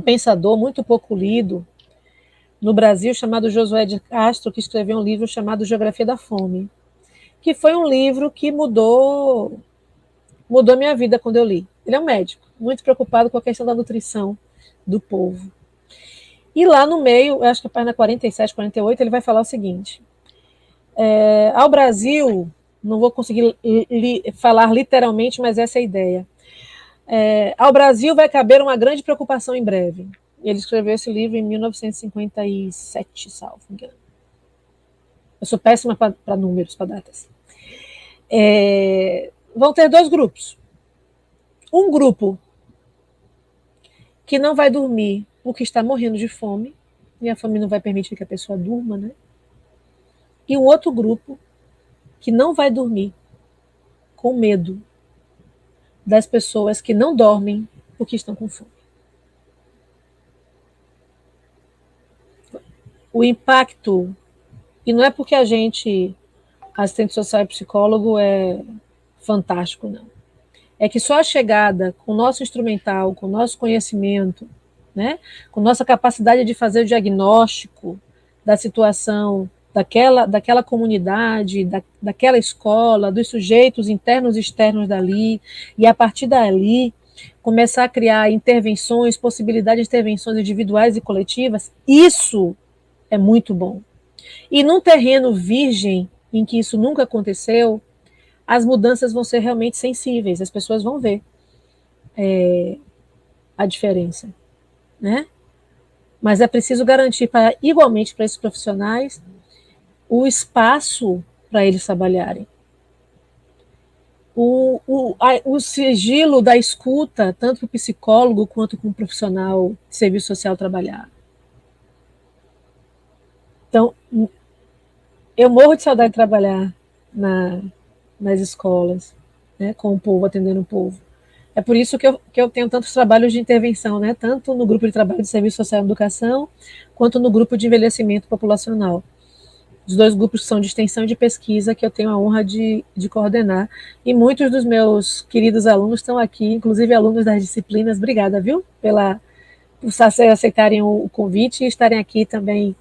pensador muito pouco lido no Brasil, chamado Josué de Castro, que escreveu um livro chamado Geografia da Fome, que foi um livro que mudou a minha vida quando eu li. Ele é um médico, muito preocupado com a questão da nutrição do povo. E lá no meio, acho que a página 47, 48, ele vai falar o seguinte: ao Brasil, não vou conseguir falar literalmente, mas essa é a ideia. Ao Brasil vai caber uma grande preocupação em breve. Ele escreveu esse livro em 1957, salvo engano. Eu sou péssima para números, para datas. Vão ter dois grupos. Um grupo que não vai dormir porque está morrendo de fome, e a fome não vai permitir que a pessoa durma, né? E um outro grupo que não vai dormir com medo das pessoas que não dormem porque estão com fome. O impacto, e não é porque a gente, assistente social e psicólogo, é fantástico, não. É que só a chegada com o nosso instrumental, com o nosso conhecimento, né, com nossa capacidade de fazer o diagnóstico da situação daquela comunidade, daquela escola, dos sujeitos internos e externos dali, e a partir dali começar a criar intervenções, possibilidades de intervenções individuais e coletivas, isso é muito bom. E num terreno virgem, em que isso nunca aconteceu, as mudanças vão ser realmente sensíveis, as pessoas vão ver a diferença, né? Mas é preciso garantir igualmente para esses profissionais o espaço para eles trabalharem. O sigilo da escuta, tanto para o psicólogo quanto para o profissional de serviço social trabalhar. Então, eu morro de saudade de trabalhar nas escolas, né, com o povo, atendendo o povo. É por isso que eu tenho tantos trabalhos de intervenção, né, tanto no grupo de trabalho de serviço social e educação, quanto no grupo de envelhecimento populacional. Os dois grupos são de extensão e de pesquisa que eu tenho a honra de coordenar. E muitos dos meus queridos alunos estão aqui, inclusive alunos das disciplinas. Obrigada, viu, por aceitarem o convite e estarem aqui também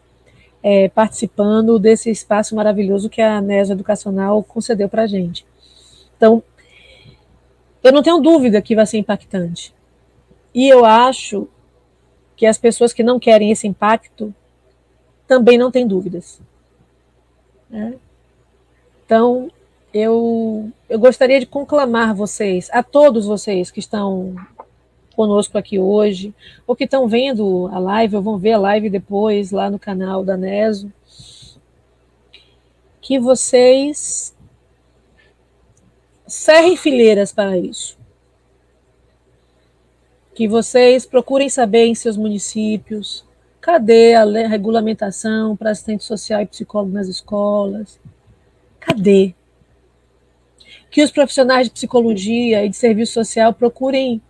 participando desse espaço maravilhoso que a NESO Educacional concedeu para a gente. Então, eu não tenho dúvida que vai ser impactante. E eu acho que as pessoas que não querem esse impacto também não têm dúvidas. Né? Então, eu gostaria de conclamar vocês, a todos vocês que estão conosco aqui hoje, ou que estão vendo a live, ou vão ver a live depois lá no canal da NESO, que vocês cerrem fileiras para isso. Que vocês procurem saber em seus municípios cadê a regulamentação para assistente social e psicólogo nas escolas. Cadê? Que os profissionais de psicologia e de serviço social procurem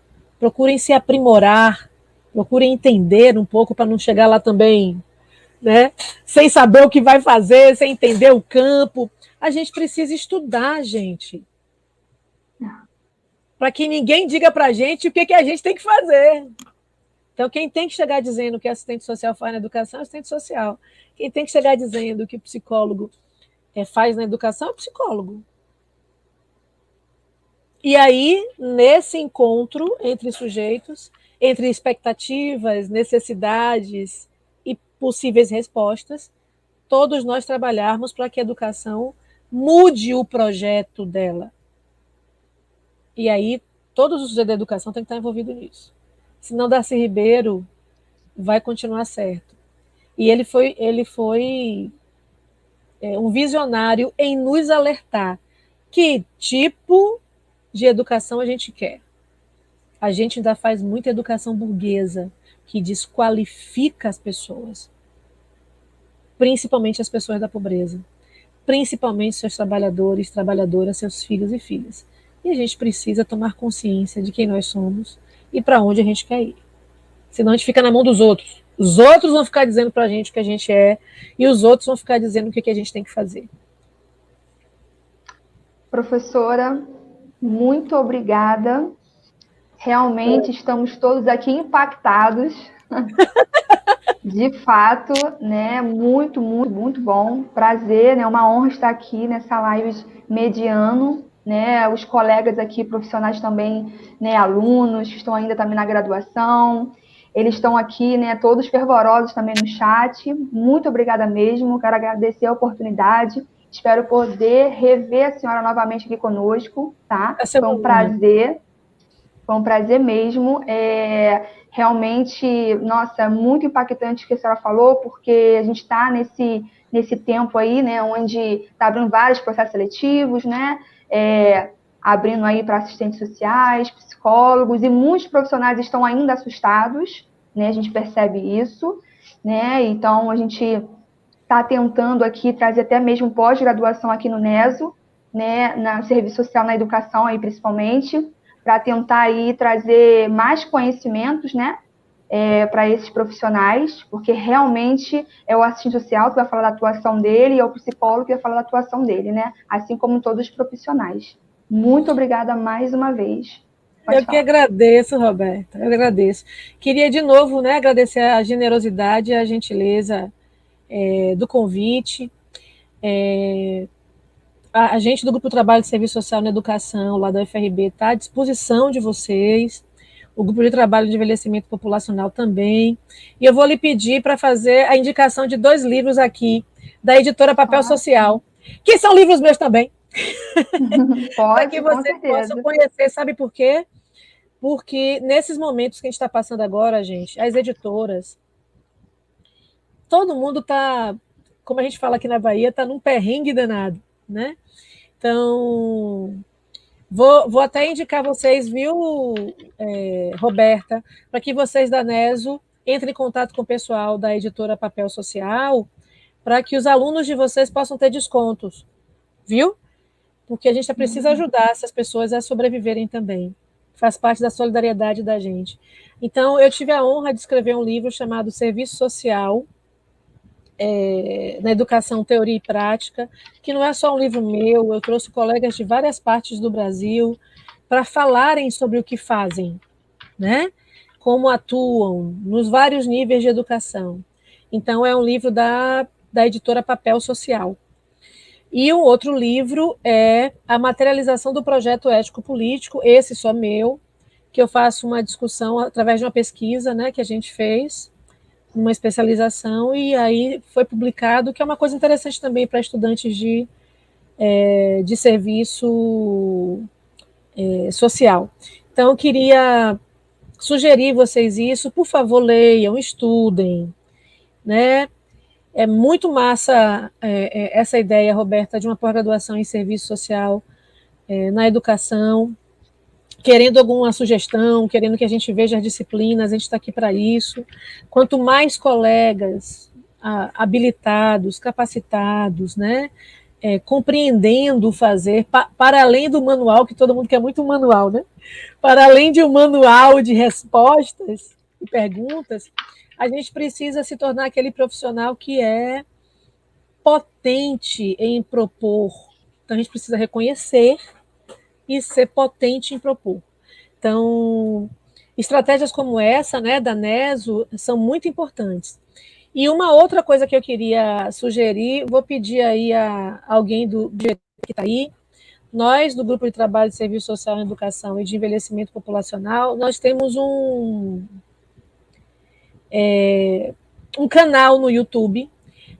se aprimorar, procurem entender um pouco para não chegar lá também, né, sem saber o que vai fazer, sem entender o campo. A gente precisa estudar, gente. para que ninguém diga para a gente o que a gente tem que fazer. Então, quem tem que chegar dizendo que assistente social faz na educação é assistente social. Quem tem que chegar dizendo que o psicólogo faz na educação é o psicólogo. E aí, nesse encontro entre sujeitos, entre expectativas, necessidades e possíveis respostas, todos nós trabalharmos para que a educação mude o projeto dela. E aí, todos os sujeitos da educação têm que estar envolvidos nisso. Senão, Darcy Ribeiro vai continuar certo. E ele foi um visionário em nos alertar que tipo de educação a gente quer. A gente ainda faz muita educação burguesa, que desqualifica as pessoas, principalmente as pessoas da pobreza, principalmente seus trabalhadores, trabalhadoras, seus filhos e filhas. E a gente precisa tomar consciência de quem nós somos e para onde a gente quer ir. Senão a gente fica na mão dos outros. Os outros vão ficar dizendo para a gente o que a gente é e os outros vão ficar dizendo o que a gente tem que fazer. Professora, muito obrigada. Realmente estamos todos aqui impactados. De fato, né? Muito, muito, muito bom. Prazer, né? Uma honra estar aqui nessa live mediano, né? Os colegas aqui, profissionais também, né? Alunos que estão ainda também na graduação. Eles estão aqui, né? Todos fervorosos também no chat. Muito obrigada mesmo. Quero agradecer a oportunidade. Espero poder rever a senhora novamente aqui conosco, tá? Foi um prazer. Foi um prazer mesmo. Realmente, nossa, muito impactante o que a senhora falou, porque a gente está nesse tempo aí, né, onde está abrindo vários processos seletivos, né, abrindo aí para assistentes sociais, psicólogos, e muitos profissionais estão ainda assustados, né, a gente percebe isso, né, então a gente está tentando aqui trazer até mesmo pós-graduação aqui no NESO, né, no serviço social na educação aí principalmente, para tentar aí trazer mais conhecimentos, né, para esses profissionais, porque realmente é o assistente social que vai falar da atuação dele e é o psicólogo que vai falar da atuação dele, né, assim como todos os profissionais. Muito obrigada mais uma vez. Eu que agradeço, Roberta, eu agradeço. Queria de novo, né, agradecer a generosidade e a gentileza do convite. A gente do Grupo Trabalho de Serviço Social na Educação, lá da UFRB, está à disposição de vocês. O Grupo de Trabalho de Envelhecimento Populacional também. E eu vou lhe pedir para fazer a indicação de 2 livros aqui, da editora Papel Social, que são livros meus também. Para que vocês possam conhecer. Sabe por quê? Porque nesses momentos que a gente está passando agora, gente, as editoras, todo mundo está, como a gente fala aqui na Bahia, está num perrengue danado, né? Então, vou até indicar vocês, viu, Roberta, para que vocês da NESO entrem em contato com o pessoal da editora Papel Social, para que os alunos de vocês possam ter descontos, viu? Porque a gente precisa ajudar essas pessoas a sobreviverem também. Faz parte da solidariedade da gente. Então, eu tive a honra de escrever um livro chamado Serviço Social, na Educação, Teoria e Prática, que não é só um livro meu, eu trouxe colegas de várias partes do Brasil para falarem sobre o que fazem, né? Como atuam nos vários níveis de educação. Então, é um livro da editora Papel Social. E um outro livro é A Materialização do Projeto Ético-Político, esse só meu, que eu faço uma discussão através de uma pesquisa, né, que a gente fez, uma especialização, e aí foi publicado, que é uma coisa interessante também para estudantes de serviço social. Então, eu queria sugerir vocês isso, por favor, leiam, estudem, né? É muito massa essa ideia, Roberta, de uma pós-graduação em serviço social na educação, querendo alguma sugestão, querendo que a gente veja as disciplinas, a gente está aqui para isso. Quanto mais colegas habilitados, capacitados, né, compreendendo o fazer, para além do manual, que todo mundo quer muito um manual, né? Para além de um manual de respostas e perguntas, a gente precisa se tornar aquele profissional que é potente em propor. Então, a gente precisa reconhecer e ser potente em propor. Então, estratégias como essa, né, da NESO, são muito importantes. E uma outra coisa que eu queria sugerir, vou pedir aí a alguém do que está aí, nós, do Grupo de Trabalho de Serviço Social em Educação e de Envelhecimento Populacional, nós temos um canal no YouTube,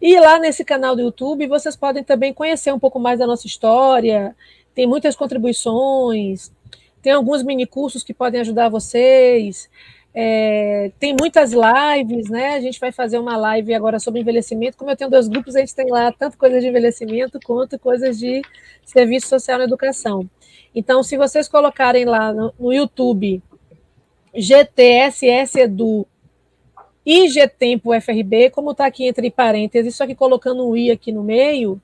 e lá nesse canal do YouTube vocês podem também conhecer um pouco mais da nossa história, tem muitas contribuições, tem alguns minicursos que podem ajudar vocês, tem muitas lives, né? A gente vai fazer uma live agora sobre envelhecimento. Como eu tenho 2 grupos, a gente tem lá tanto coisas de envelhecimento quanto coisas de serviço social na educação. Então, se vocês colocarem lá no YouTube GTSS Edu e Gtempo FRB, como está aqui entre parênteses, só que colocando um I aqui no meio,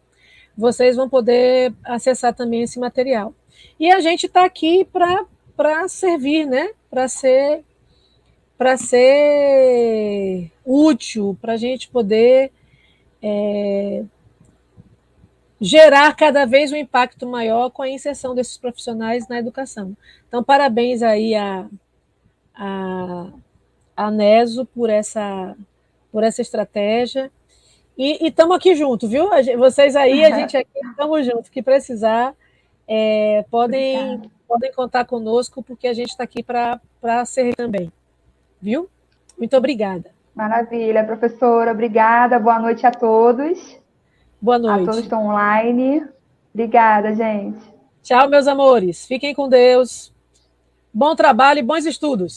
vocês vão poder acessar também esse material. E a gente está aqui para servir, né? Para ser útil, para a gente poder gerar cada vez um impacto maior com a inserção desses profissionais na educação. Então, parabéns aí a NESO por essa estratégia. E estamos aqui junto, viu? Vocês aí, a gente aqui estamos juntos. Que precisar, podem contar conosco, porque a gente está aqui para servir também. Viu? Muito obrigada. Maravilha, professora. Obrigada. Boa noite a todos. Boa noite. A todos que estão online. Obrigada, gente. Tchau, meus amores. Fiquem com Deus. Bom trabalho e bons estudos.